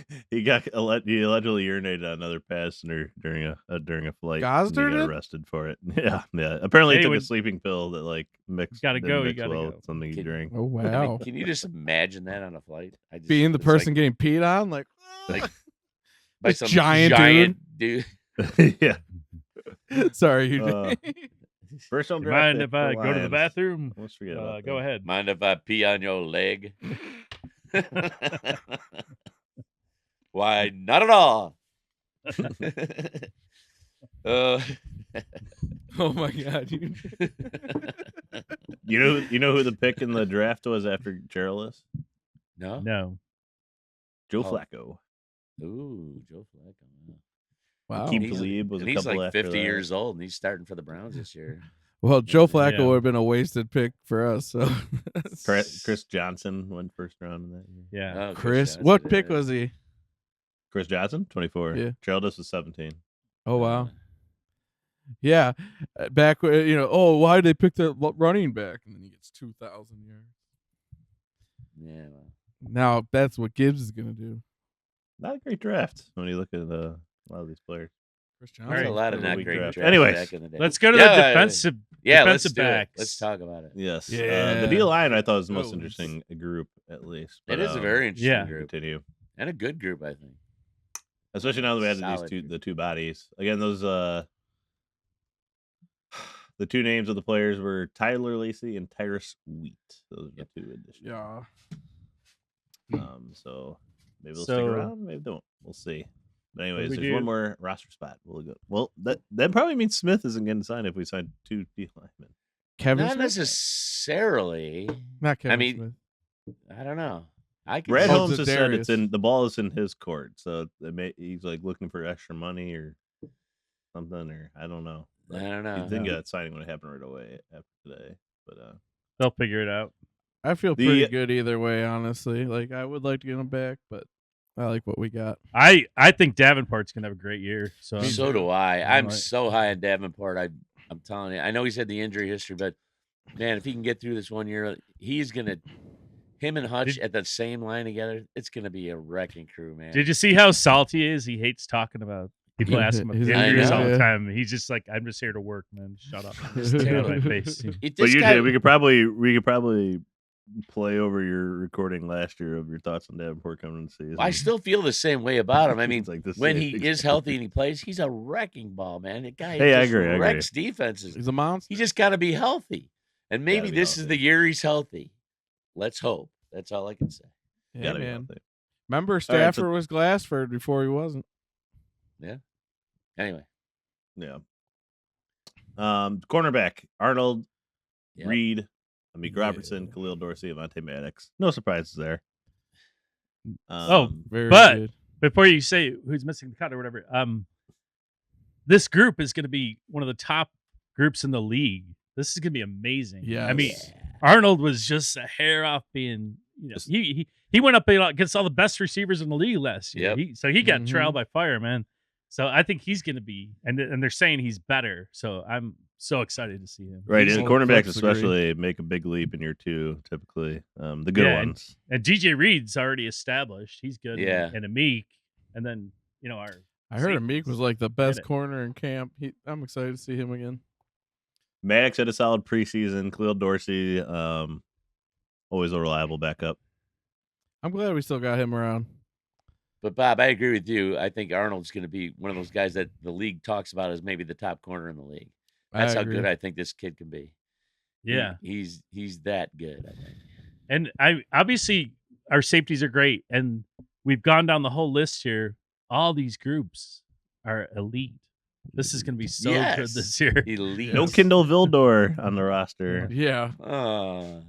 allegedly urinated on another passenger during a flight. Gosder and he got did? arrested for it. Yeah. Apparently, he Hey, took a when- sleeping pill that like mixed. Gotta didn't go, you mix gotta well go. with something he drank. Oh I wow. mean, can you just imagine that on a flight? Being the it's person getting peed on, like by this some giant dude. Yeah. Sorry, you. First on You draft mind pick if I for go to the Lions. bathroom? Almost forget about Go that. ahead. Mind if I pee on your leg? Why, not at all. Oh my god. You know who the pick in the draft was after Geraldus? No? No. Joe Oh. Flacco. Ooh, Joe Flacco. Wow. Keep He's- Talib was And a he's couple like after 50 that. years old, and he's starting for the Browns this year. Well, Joe Flacco Yeah. would have been a wasted pick for us. So Chris Johnson went first round in that year. Yeah. Oh, Chris, Johnson, what pick yeah. was he? Chris Johnson, 24. Yeah. Geraldus was 17. Oh wow. Yeah, back why did they pick the running back, and then he gets 2,000 yards. Yeah. Well. Now that's what Gibbs is gonna do. Not a great draft when you look at a lot of these players. Chris There's Johnson. a lot of Really not weak great draft. drafts Anyways, back in the day. Let's go to Yeah, the defensive Yeah, let's defensive do it. backs. Let's talk about it. Yes. Yeah. The D line I thought was the most Those. interesting group, at least. It But, is a very interesting yeah. group. Continue. And a good group, I think. Especially now that we added Solid these group. the two bodies. Again, those the two names of the players were Tyler Lacey and Tyrus Wheat. Those are the two additions. Yeah. So maybe they'll So- stick around, maybe don't. We'll see. But anyways, we there's do- one more roster spot. We'll go. Well, that probably means Smith isn't getting signed if we sign two D linemen. Kevin Not Smith? necessarily. Not Kevin mean, Smith. I don't know. I can Brad see- Holmes has said it's Darius. in the ball is in his court, so he's like looking for extra money or something, or I don't know. I don't know. You'd think that signing would happen right away after today, but They'll figure it out. I feel The- pretty good either way, honestly. Like I would like to get him back, but I like what we got. I think Davenport's gonna have a great year. So So do I. I'm right. so high on Davenport. I'm telling you. I know he's had the injury history, but man, if he can get through this 1 year, he's gonna. Him and Hutch at that same line together, it's gonna be a wrecking crew, man. did you see how salty he is? He hates talking about people ask him about His injuries all injuries, the yeah. time. He's just like, I'm just here to work, man. Shut up. It's Get out terrible. of my face. It- but this you guy- did. We could probably play over your recording last year of your thoughts on Davenport coming in the season. I still feel the same way about him. I mean, It's like the when same he is exact- healthy and he plays, he's a wrecking ball, man. The guy Hey, I just agree, I agree. wrecks defenses. He's a monster. He just got to be healthy, and maybe Gotta be this is healthy. the year he's healthy. Let's hope. That's all I can say. Yeah, Gotta be man. healthy. Remember, right, so- Stafford was Glassford before he wasn't. Anyway, Yeah. Cornerback Arnold, Yep. Reed, Amik Yeah. Robertson, Khalil Dorsey, Avonte Maddox. No surprises there. Very But- good. Before you say who's missing the cut or whatever, this group is going to be one of the top groups in the league. This is going to be amazing. Yes. I mean, Arnold was just a hair off being. He went up against all the best receivers in the league last year. Yep. So he got Mhm. trailed by fire, man. So I think he's going to be, and they're saying he's better. So I'm so excited to see him. right, He's and all cornerbacks flex degree. especially make a big leap in year two, typically. The good Yeah, ones. And DJ Reed's already established. He's good. Yeah. And Amik, and then our. I heard safeties. Amik was like the best it. corner in camp. I'm excited to see him again. Maddox had a solid preseason. Khalil Dorsey, always a reliable backup. I'm glad we still got him around. but Bob, I agree with you. I think Arnold's going to be one of those guys that the league talks about as maybe the top corner in the league. That's I how agree. good I think this kid can be. Yeah. He's that good. I think. And obviously our safeties are great, and we've gone down the whole list here. All these groups are elite. This is going to be so good Yes. this year. Elite. No Kendall Vildor on the roster. Yeah. Oh,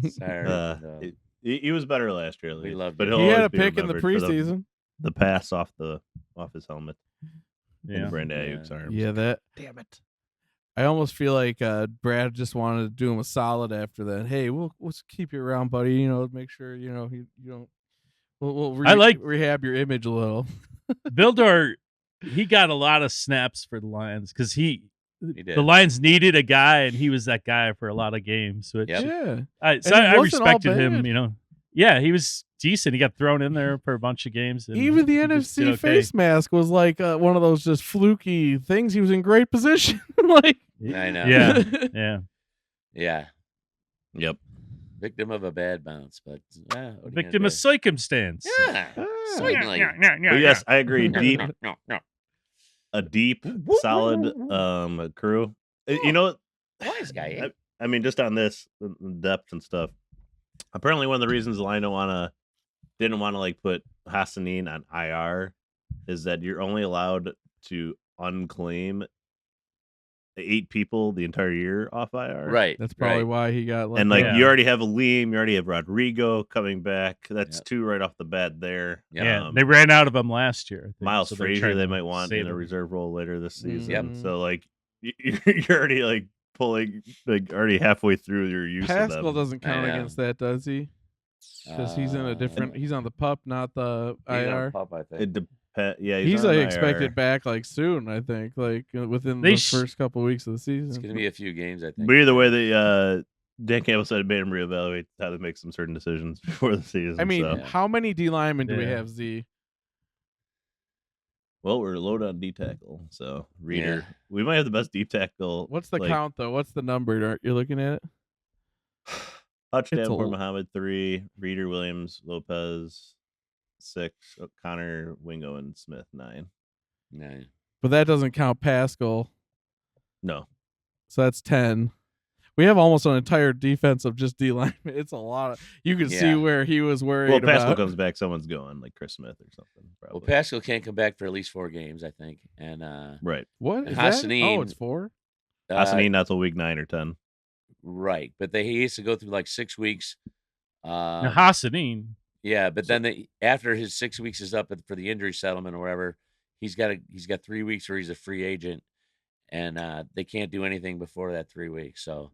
sorry. No. He was better last year, at We least, loved but him. he'll He had always a be pick in the remembered for preseason. The pass off his helmet. Yeah. And Brandon Yeah. Ayuk's arms. Yeah, that. Damn it. I almost feel like Brad just wanted to do him a solid after that. Hey, we'll keep you around, buddy. Make sure you don't. We'll I like- rehab your image a little. Vildor, he got a lot of snaps for the Lions because He did. the Lions needed a guy, and he was that guy for a lot of games. Which Yep. Yeah. I And he wasn't all respected him. bad. Yeah, he was decent. He got thrown in there for a bunch of games. And Even the he just did NFC face mask was like one of those just fluky things. He was in great position. Like, I know. Yeah. Yep. Victim of a bad bounce, but Victim of circumstance. Yeah. Certainly. But yes, I agree. A deep, solid crew. You know, wise guy. I mean, just on this depth and stuff. Apparently, one of the reasons the line didn't want to like put Hassanin on IR is that you're only allowed to unclaim 8 people the entire year off IR. Right. That's probably why he got and like you already have Aleem, you already have Rodrigo coming back. That's 2 right off the bat there. Yeah, they ran out of them last year. Miles Frazier they might want in a reserve role later this season. So like you're already like pulling like already halfway through your use of them. Pascal doesn't count against that, does he? Because he's in a different. He's on the PUP, not the IR. PUP, I think. He's like expected back like soon. I think like within the first couple of weeks of the season. It's going to be a few games, I think. But either way, Dan Campbell said it made him reevaluate how to make some certain decisions before the season. I mean, how many D linemen do we have, Z? Well, we're low on D tackle, so Reader. We might have the best D tackle. What's the count though? What's the number? You're looking at it. Touchdown for Muhammad 3, Reader, Williams, Lopez 6, Connor, Wingo, and Smith 9. But that doesn't count Pascal. No. So that's 10. We have almost an entire defense of just D linemen. It's a lot of. You can see where he was worried. Well, Pascal comes back, someone's going, like Chris Smith or something. Probably. Well, Pascal can't come back for at least 4 games, I think. And right. What? And Hassanin, oh, it's 4. Hassanin not till week 9 or 10. Right, but he has to go through like 6 weeks. Now Hassanin. Yeah, but then after his 6 weeks is up for the injury settlement or whatever, he's got 3 weeks where he's a free agent, and they can't do anything before that 3 weeks. So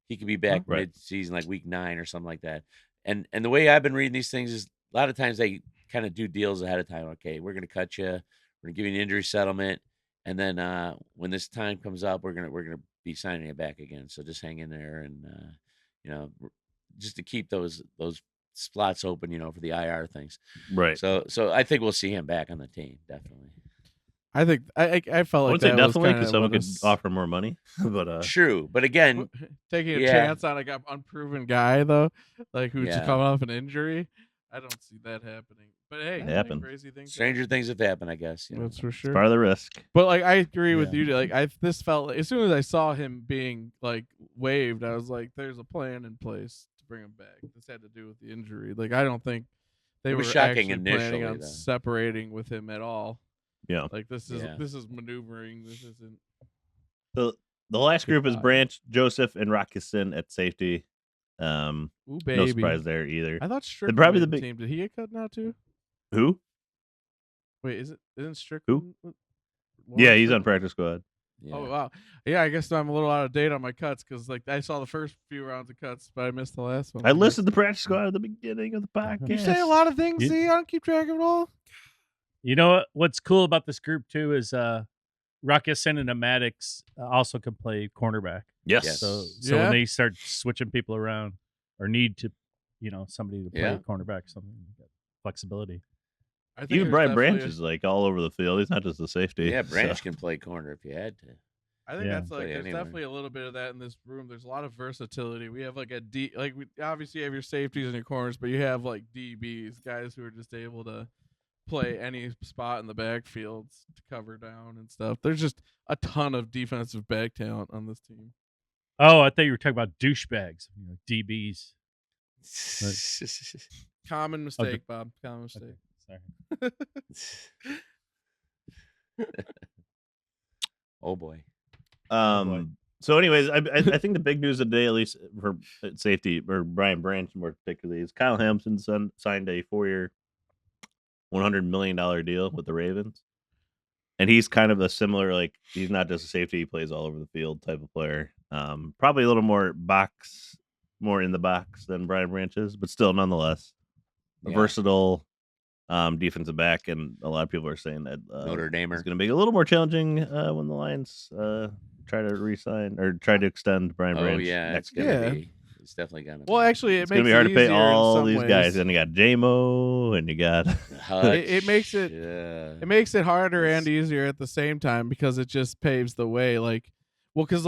he could be back mid-season, like week 9 or something like that. And the way I've been reading these things is a lot of times they kind of do deals ahead of time. Okay, we're going to cut you. We're going to give you an injury settlement, and then when this time comes up, we're gonna be signing it back again. So just hang in there, and just to keep those slots open, for the IR things. Right. So I think we'll see him back on the team, definitely. I think I felt like that definitely because someone could offer more money, but true. But again, taking a chance on an unproven guy though, like who's just coming off an injury, I don't see that happening. But hey, crazy things. Stranger things have happened, I guess. That's for sure. It's part of the risk. But like, I agree with you. Like, this felt as soon as I saw him being like waived, I was like, "There's a plan in place to bring him back." This had to do with the injury. Like, I don't think they were shocking actually planning on separating with him at all. Yeah, like this is maneuvering. This isn't. So the last group is Branch, Joseph, and Rockison at safety. Ooh, no surprise there either. I thought Strickland probably the team. Did he get cut now too? Who? Wait, isn't Strickland? Who? Yeah, he's on practice squad. Yeah. Oh wow, yeah. I guess I'm a little out of date on my cuts because like I saw the first few rounds of cuts, but I missed the last one. I listened to the practice squad at the beginning of the podcast. You say a lot of things. See, I don't keep track of it all. You know what's cool about this group too is Rockison and Maddox also can play cornerback. Yes. So when they start switching people around or need to, somebody to play cornerback, something flexibility. I think even Brian Branch is like all over the field. He's not just a safety. Yeah, Branch can play corner if you had to. I think that's like there's definitely a little bit of that in this room. There's a lot of versatility. We have like we obviously have your safeties and your corners, but you have like DBs, guys who are just able to play any spot in the backfields to cover down and stuff. There's just a ton of defensive back talent on this team. Oh, I thought you were talking about douchebags, DBs. Common mistake, Bob. Common mistake. Okay. Sorry. Oh boy. So, anyways, I think the big news of the day, at least for safety or Brian Branch more particularly, is Kyle Hamilton signed a 4-year, $100 million deal with the Ravens, and he's kind of a similar, like he's not just a safety; he plays all over the field type of player. Probably a little more in the box than Brian Branch is, but still, nonetheless, a versatile defensive back, and a lot of people are saying that Notre Damer is going to be a little more challenging when the Lions try to re-sign or try to extend Brian Branch. Yeah, next it's going to be. It's definitely gonna. Well, actually, it's gonna be hard to pay all these guys. And you got J-Mo, and you got it makes it harder and easier at the same time because it just paves the way. Because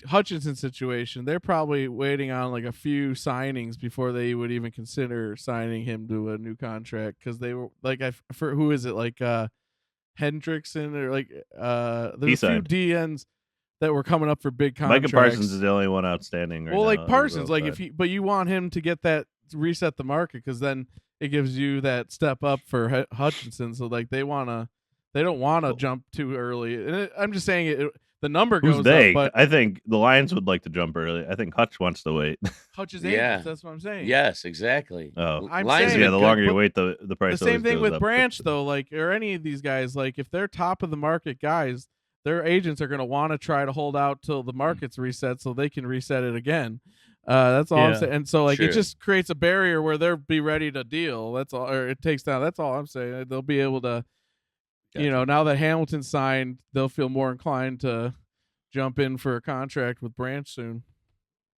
Hutchinson's situation, they're probably waiting on like a few signings before they would even consider signing him to a new contract because they were for who is it Hendrickson or there's a few DNs that were coming up for big contracts. Micah Parsons is the only one outstanding right now. Well, Parsons, but you want him to get that reset the market because then it gives you that step up for Hutchinson. So they don't want to jump too early. And I'm just saying the number goes up. But I think the Lions would like to jump early. I think Hutch wants to wait. Hutch is agents. That's what I'm saying. Yes, exactly. Oh, Lions the longer you wait, the price. The same thing with Branch though, or any of these guys. If they're top of the market guys, their agents are going to want to try to hold out till the market's reset so they can reset it again. That's all I'm saying. And so it just creates a barrier where they'll be ready to deal. That's all, or it takes down. That's all I'm saying. They'll be able to, now that Hamilton signed, they'll feel more inclined to jump in for a contract with Branch soon.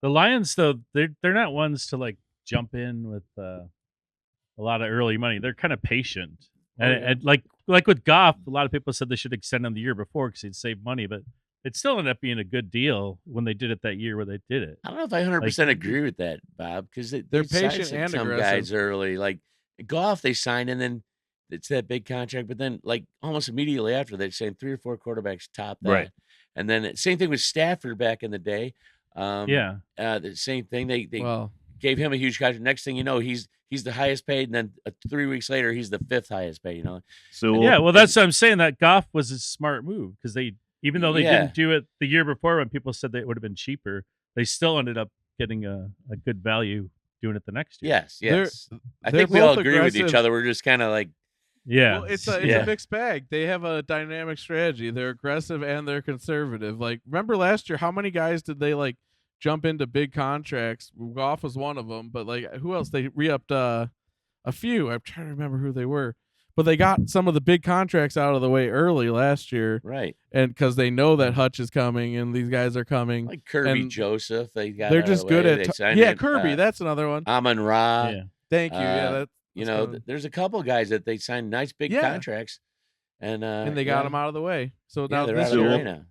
The Lions, though, they're not ones to jump in with a lot of early money. They're kind of patient. And like with Goff, a lot of people said they should extend him the year before because he'd save money, but it still ended up being a good deal when they did it that year where they did it. I don't know if I 100% agree with that, Bob, because they're patient and some aggressive. Guys early, like Goff, they signed and then it's that big contract, but then almost immediately after they signed 3 or 4 quarterbacks top that, right? And then same thing with Stafford back in the day. The same thing. They gave him a huge contract. Next thing you know, he's the highest paid, and then 3 weeks later, he's the 5th highest paid. So that's what I'm saying. That Goff was a smart move because even though they didn't do it the year before when people said that it would have been cheaper, they still ended up getting a good value doing it the next year. Yes. I think we all agree with each other. We're just kind of well, it's a mixed bag. They have a dynamic strategy. They're aggressive and they're conservative. Remember last year, how many guys did they jump into big contracts? Goff was one of them, but who else? They re-upped a few. I'm trying to remember who they were, but they got some of the big contracts out of the way early last year, right? And because they know that Hutch is coming and these guys are coming, like Kirby Joseph, they're just good at Kirby. That's another one. Amon-Ra. Yeah. Thank you. There's a couple guys that they signed nice big contracts, and they got them out of the way. So now they're out of the way now.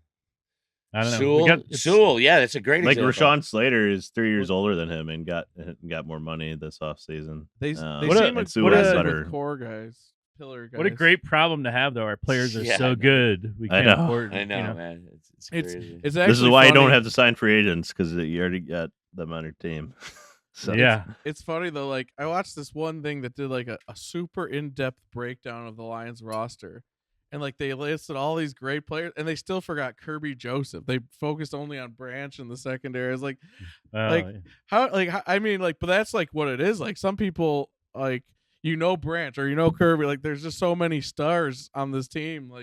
I don't know. Sewell, that's a great example. Rashawn Slater is 3 years older than him and got more money this offseason. They seem like better core guys, pillar guys. What a great problem to have, though. Our players are so good. We can't afford. I know, man. It's crazy. It's this is why you don't have to sign free agents because you already got them on your team. So it's funny though. I watched this one thing that did a super in-depth breakdown of the Lions roster. And they listed all these great players, and they still forgot Kirby Joseph. They focused only on Branch in the secondary. It's but that's what it is. Some people Branch or Kirby. There's just so many stars on this team.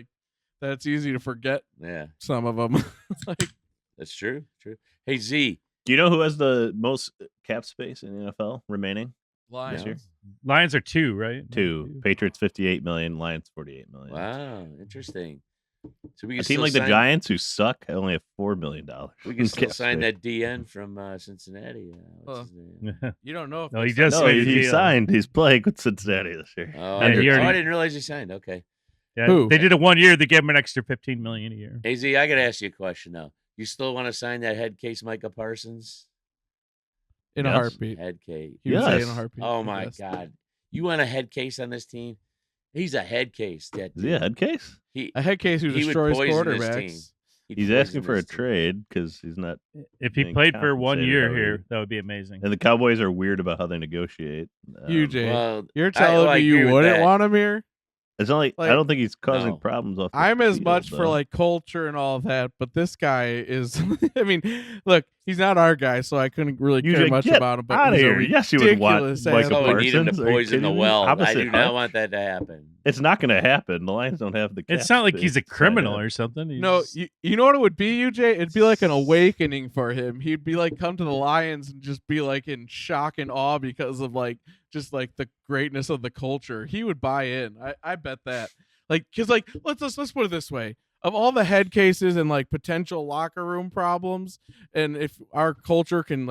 That it's easy to forget. Yeah, some of them. That's true. Hey Z, do you know who has the most cap space in the NFL remaining? Lions. Lions are 2, right? 2. Patriots 58 million, Lions 48 million. Wow, interesting. So we can a team like the Giants who suck only have $4 million. We can still sign that DN from Cincinnati. You don't know if he just he signed. He's playing with Cincinnati this year. I didn't realize he signed. Okay. Yeah, who? They did it 1 year. They gave him an extra $15 million a year. AZ, I got to ask you a question now. You still want to sign that head case Micah Parsons? In a heartbeat. Head case. He would say in a heartbeat. Oh, my God. You want a head case on this team? He's a head case. Is he a head case? A head case who destroys quarterbacks. He's asking for a trade because he's not. If he played for 1 year here, that would be amazing. And the Cowboys are weird about how they negotiate. You're telling me you wouldn't want him here? It's only I don't think he's causing problems off. I'm as much for culture and all of that, but this guy is. I mean, look, he's not our guy, so I couldn't really care much about him. But out of here! Yes, you would want Micah Parsons. We need him to poison the well. I do not want that to happen. It's not going to happen. The Lions don't have the. It's not like he's a criminal or something. No, you know what it would be, UJ? It'd be like an awakening for him. He'd be come to the Lions and just be in shock and awe because of just the greatness of the culture. He would buy in. I bet that. Because let's put it this way: of all the head cases and potential locker room problems, and if our culture can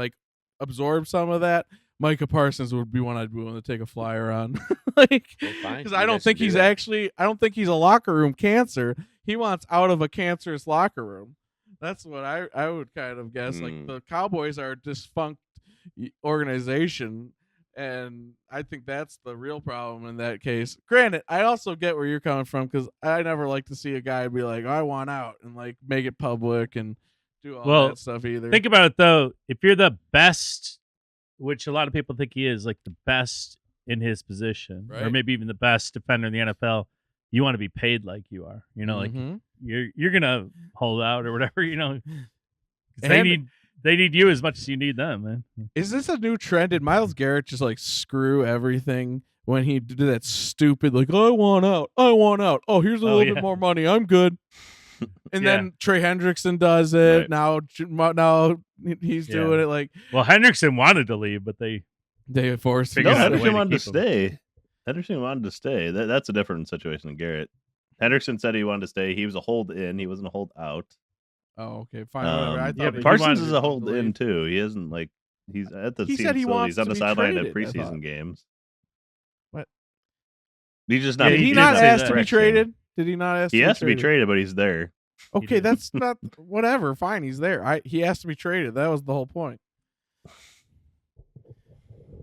absorb some of that, Micah Parsons would be one I'd be willing to take a flyer on. Because I don't think he's a locker room cancer. He wants out of a cancerous locker room. That's what I would kind of guess. Like the Cowboys are a defunct organization, and I think that's the real problem in that case. Granted, I also get where you're coming from because I never like to see a guy be like, I want out, and like make it public and do all that stuff either. Think about it though. If you're the best, which a lot of people think he is, like the best in his position, or maybe even the best defender in the NFL, you want to be paid like you are. You know, like you're gonna hold out or whatever. You know, they need you as much as you need them, man. Is this a new trend? Did Myles Garrett just like screw everything when he did that stupid like I want out? Oh, here's a little bit more money. I'm good. And then Trey Hendrickson does it. Now he's doing it like. Well, Hendrickson wanted to leave, but they forced him. No, Hendrickson wanted to stay. Henderson wanted to stay. That's a different situation than Garrett. Hendrickson said he wanted to stay. He was a hold in. He wasn't a hold out. Oh, okay, fine. Whatever. I thought Parsons is a hold in too. He isn't like he's at the he team said he facility. wants He's on to the be sideline traded, at preseason games. What? He's just not. Did he not ask to be traded? Did he not ask? He has to be traded, but he's there. Okay, that's not whatever. Fine, he's there. He has to be traded. That was the whole point.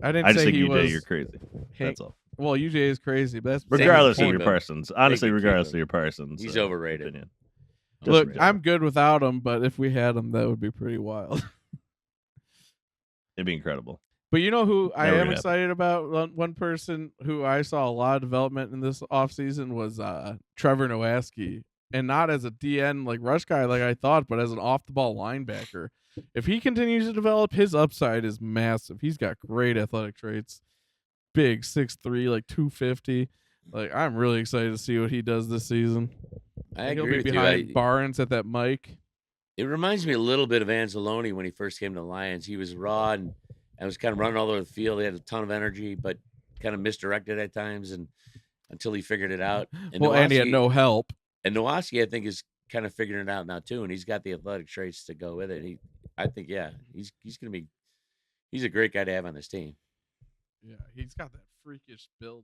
I just think UJ, you're crazy. That's all. Well, UJ is crazy, but that's regardless of your Parsons. Honestly, regardless of your Parsons, he's overrated. Opinion. Look, I'm good without him, but if we had him, that would be pretty wild. It'd be incredible. But you know who I am excited about? One person who I saw a lot of development in this offseason was Trevor Nowaski. And not as a DN like rush guy like I thought, but as an off-the-ball linebacker. If he continues to develop, his upside is massive. He's got great athletic traits. Big, 6'3", like 250. Like I'm really excited to see what he does this season. I agree He'll be behind Barnes at that mic. It reminds me a little bit of Anzalone when he first came to the Lions. He was raw and was kind of running all over the field. He had a ton of energy, but kind of misdirected at times, and until he figured it out. And and he had no help. And Nowaski, I think, is kind of figuring it out now too, and he's got the athletic traits to go with it. He's a great guy to have on this team. Yeah, he's got that freakish build.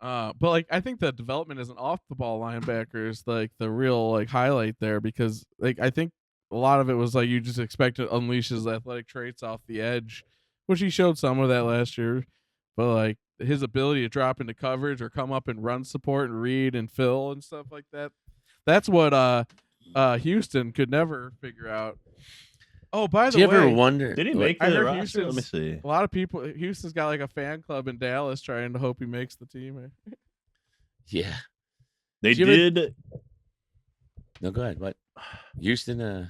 But like I think the development as an off the ball linebacker is like the real like highlight there, because like I think a lot of it was like you just expect to unleash his athletic traits off the edge, which he showed some of that last year. But like his ability to drop into coverage or come up and run support and read and fill and stuff like that. That's what Houston could never figure out. Oh, by the way, do you ever wonder? Did he make the roster? Let me see. A lot of people. Houston's got like a fan club in Dallas trying to hope he makes the team. Yeah, they did. No, go ahead. What? Houston. Oh,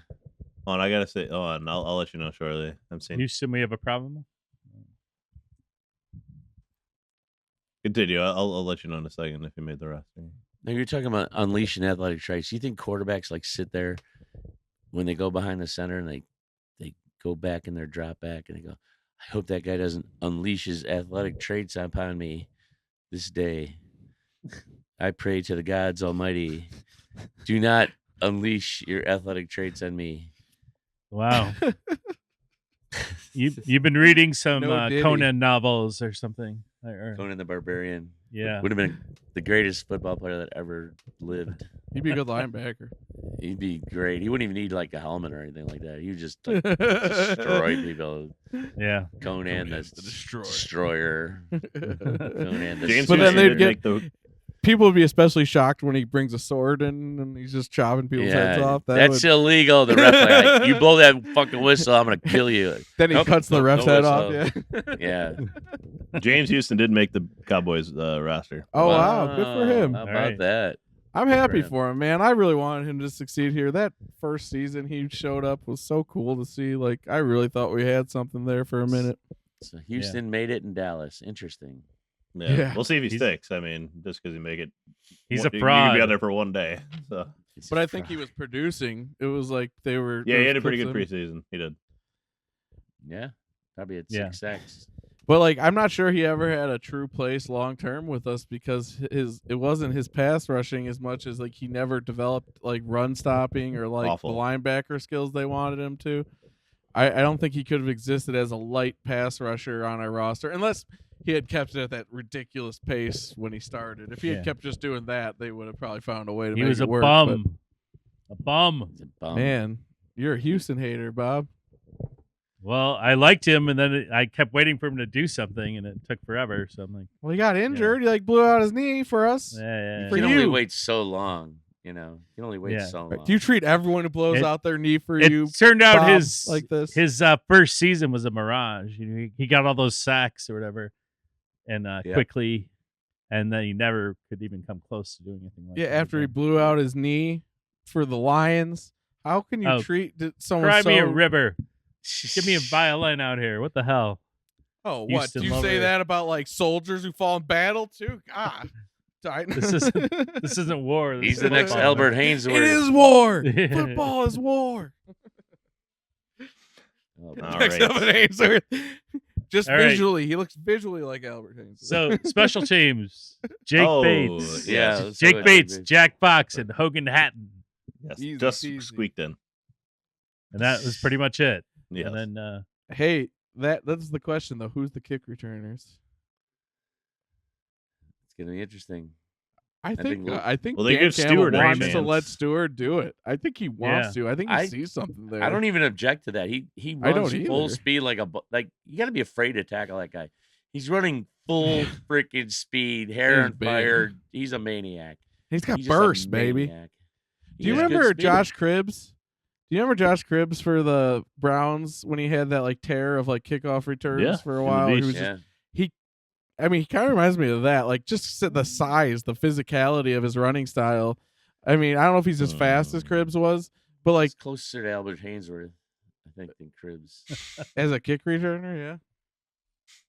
and I gotta say. Oh, and I'll let you know shortly. I'm saying Houston, we have a problem. Continue. I'll let you know in a second if you made the roster. Now you're talking about unleashing athletic traits. You think quarterbacks like sit there when they go behind the center and they go back in their drop back and they go, I hope that guy doesn't unleash his athletic traits upon me this day. I pray to the gods almighty. Do not unleash your athletic traits on me. Wow. You've been reading some Conan novels or something. Conan the Barbarian. Yeah. Would have been the greatest football player that ever lived. He'd be a good linebacker. He'd be great. He wouldn't even need like a helmet or anything like that. He would just like, destroy people. Yeah. Conan the destroyer. Conan the James, but then they'd get people would be especially shocked when he brings a sword in and he's just chopping people's heads off. That's illegal. The ref like, you blow that fucking whistle, I'm gonna kill you. Then he cuts the ref's head off. Yeah. James Houston did make the Cowboys roster. Oh wow, good for him. How about that? I'm happy for him, man. I really wanted him to succeed here. That first season he showed up was so cool to see. Like I really thought we had something there for a minute. So Houston made it in Dallas. Interesting. Yeah. We'll see if he sticks. I mean, just because he make it, he's a fraud. He can be out there for one day. So, but I think he was producing. It was like they were. Yeah, he had a pretty good preseason. He did. Yeah, probably at 6 sacks. But like, I'm not sure he ever had a true place long term with us because it wasn't his pass rushing as much as like he never developed like run stopping or like the linebacker skills they wanted him to. I don't think he could have existed as a light pass rusher on our roster unless he had kept it at that ridiculous pace when he started. If he had kept just doing that, they would have probably found a way to make it work. He was a bum. Man, you're a Houston hater, Bob. Well, I liked him, and then I kept waiting for him to do something, and it took forever. So I'm like, well, he got injured. He like blew out his knee for us. You For can you. only wait so long. You know, you can only wait so long. Do you treat everyone who blows out their knee for you? It turned out Bob, his like this. His first season was a mirage. You know, he got all those sacks or whatever, and quickly, and then he never could even come close to doing anything like that. Yeah, after he blew out his knee for the Lions, how can you treat someone Cry me a river. Give me a violin out here. What the hell? Oh, what? Do you say that about like soldiers who fall in battle too? God. This isn't war. He's the next Albert Hainsworth. It is war. Football is war. Next Albert Hainsworth. Just visually, he looks visually like Albert Hainsworth. So special teams: Jake Bates, Jake Bates, Jack Fox, and Hogan Hatton. Yes, easy, just easy. squeaked in. And that was pretty much it. Yes. And then, hey, that's the question though. Who's the kick returners? It's gonna be interesting. I think well, they Dan give Campbell Stewart a wants chance. to let Stewart do it. I think he wants to. I think he sees something there. I don't even object to that. He runs full speed like you got to be afraid to tackle that guy. He's running full freaking speed, hair on fire. He's a maniac. He's got burst, baby. Do you remember Josh Cribbs? Do you remember Josh Cribbs for the Browns when he had that like tear of like kickoff returns for a while? He was he kind of reminds me of that. Like just the size, the physicality of his running style. I mean, I don't know if he's as fast as Cribbs was, but like it's closer to Albert Hainsworth, I think, than Cribbs. As a kick returner, yeah.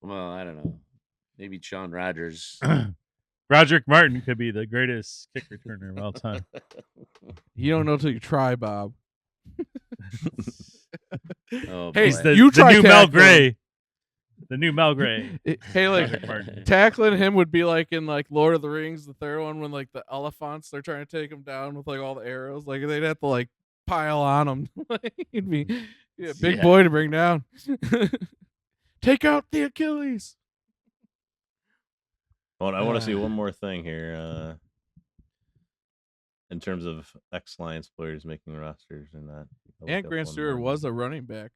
Well, I don't know. Maybe Sean Rodgers. Roderick Martin could be the greatest kick returner of all time. You don't know till you try, Bob. Hey, he's the new Mel Gray. The new Mel Gray. Hey, like tackling him would be like in like Lord of the Rings, the third one, when like the elephants they're trying to take him down with like all the arrows. Like they'd have to like pile on him. He'd be big boy to bring down. Take out the Achilles. Well, I want to see one more thing here. In terms of ex-Lions players making rosters and that. And Grant Stewart was a running back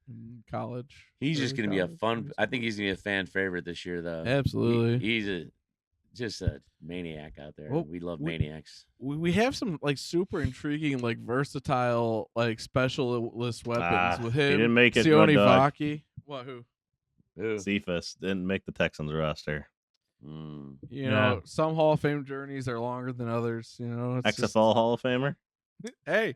in college. He's just going to be a fun. I think he's going to be a fan favorite this year, though. Absolutely. He's just a maniac out there. Well, we love maniacs. We have some like super intriguing, like versatile, like specialist weapons with him. He didn't make it. Sione Vaki. What? Who? Cephas didn't make the Texans roster. You know, some Hall of Fame journeys are longer than others. You know, XFL Hall of Famer. Hey,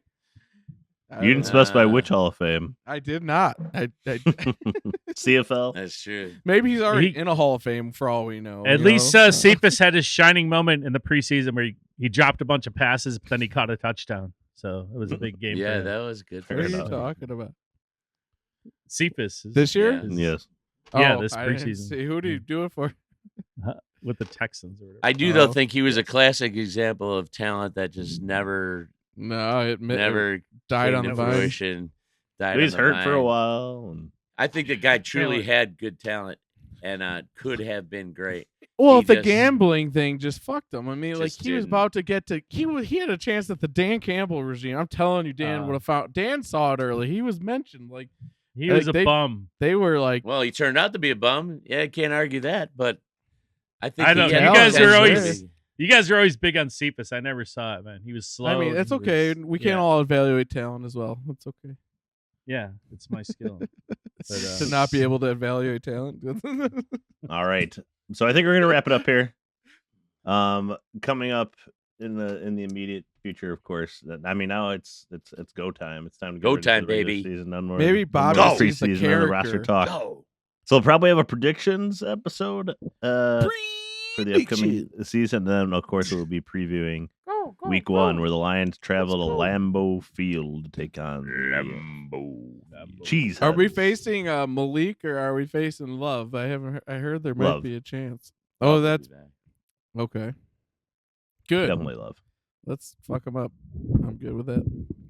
you didn't specify which Hall of Fame. I did not. I CFL. That's true. Maybe he's already in a Hall of Fame for all we know. At least Cephas had his shining moment in the preseason where he dropped a bunch of passes, but then he caught a touchdown. So it was a big game. Yeah, that was good. What are you talking about? Cephas this year? Yes. Yeah, this preseason. See, who do you do it for? With the Texans or whatever. I do though think he was a classic example of talent that just never died on the fruition. He's hurt for a while. And I think the guy truly had good talent and could have been great. Well, the gambling thing just fucked him. I mean, like he was about to get to he had a chance at the Dan Campbell regime. I'm telling you, Dan would have found. Dan saw it early. He was mentioned like he was a bum. They were like, well, he turned out to be a bum. Yeah, I can't argue that, but. I don't know. You guys are always big on Cephas. I never saw it, man. He was slow. I mean, it's okay. We can't all evaluate talent as well. It's okay. Yeah, it's my skill. But, to not be able to evaluate talent. All right. So I think we're gonna wrap it up here. Coming up in the immediate future, of course. I mean, now it's go time. It's time to go time, baby. Season. Maybe Bobby sees the character. The roster talk. Go. So we'll probably have a predictions episode for the upcoming season. And then, of course, we'll be previewing week 1 where the Lions travel to Lambeau Field to take on Lambeau. Cheese. Are we facing Malik or are we facing Love? I heard there might be a chance. Oh, that's okay. Good. Definitely Love. Let's fuck them up. I'm good with that.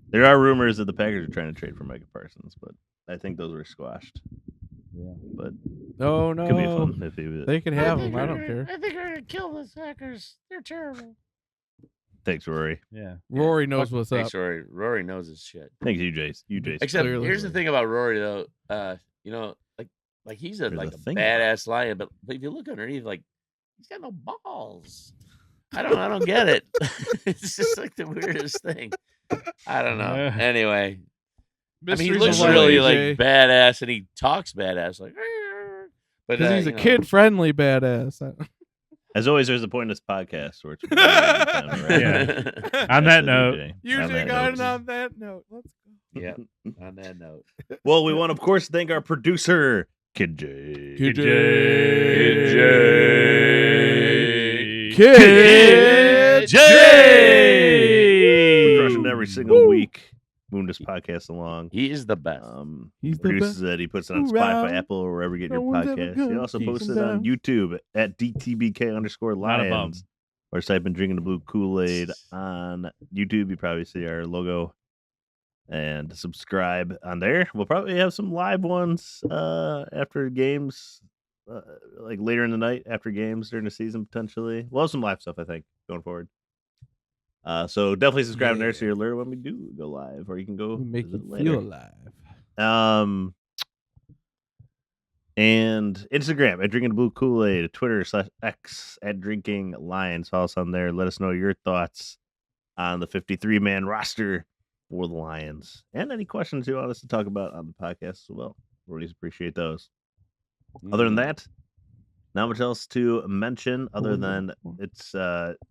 There are rumors that the Packers are trying to trade for Micah Parsons, but I think those were squashed. Yeah, but oh no, could be fun if he. They can have them. I don't care. I think we're gonna kill the Packers. They're terrible. Thanks, Rory. Yeah, Rory knows what's Thanks, up. Rory. Rory knows his shit. Thanks, you, Jace. Except Clearly. here's the thing about Rory, though. You know, like he's a badass lion, but if you look underneath, like he's got no balls. I don't get it. It's just like the weirdest thing. I don't know. Anyway, I mean, he looks really like badass, and he talks badass, like. But because he's a kid-friendly badass. As always, there's a point in this podcast where it's on that note. Usually going on that note. Let's go. Yeah, on that note. Well, we want, of course, to thank our producer, Kid J. Kid J. We're crushing every single week. Moving this podcast along. He is the best. He produces it. He puts it on Spotify, Apple, or wherever you get your podcast. He also posts it on YouTube at DTBK_Lions. Or type in Drinking the Blue Kool-Aid on YouTube. You probably see our logo. And subscribe on there. We'll probably have some live ones after games, like later in the night after games during the season, potentially. We'll have some live stuff, I think, going forward. So definitely subscribe there so you're alerted when we do go live, or you can go make you later. feel alive. And Instagram at Drinking the Blue Kool-Aid, Twitter/X at Drinking Lions. Follow us on there. Let us know your thoughts on the 53-man roster for the Lions, and any questions you want us to talk about on the podcast as well. We always appreciate those. Other than that, not much else to mention other than it's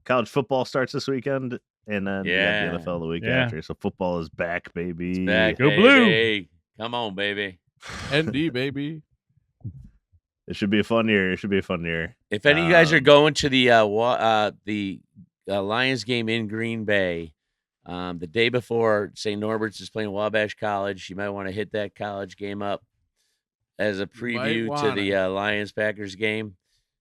college football starts this weekend, and then we got the NFL the week after. So football is back, baby. It's back, go Blue! Come on, baby. ND, baby. It should be a fun year. If any of you guys are going to the Lions game in Green Bay, the day before St. Norbert's is playing Wabash College, you might want to hit that college game up as a preview to the Lions-Packers game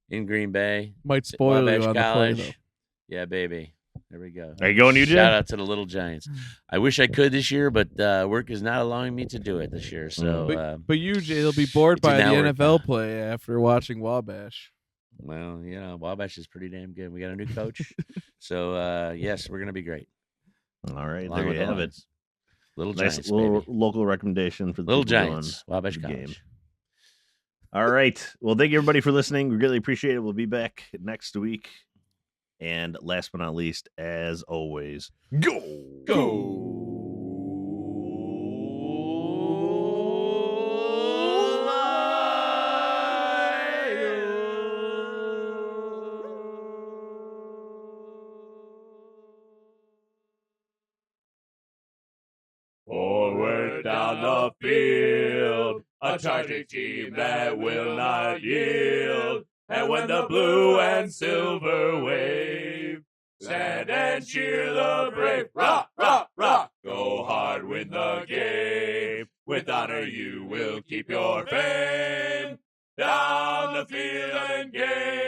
in Green Bay. Might spoil Wabash you on College. the play, though. Yeah, baby. There we go. Are you going, UJ? Shout out to the Little Giants. I wish I could this year, but work is not allowing me to do it this year. So, but UJ will be bored by the NFL play after watching Wabash. Well, Wabash is pretty damn good. We got a new coach. So, yes, we're going to be great. All right, Along there you have it. Little nice Giants, little baby. local recommendation for the Little Giants, Wabash College. Game. All right. Well, thank you everybody for listening. We really appreciate it. We'll be back next week. And last but not least, as always, go. Forward down the field, a charging team that will not yield. And when the blue and silver wave, stand and cheer the brave. Rock, rock, rock. Go hard, win the game. With honor you will keep your fame. Down the field and game.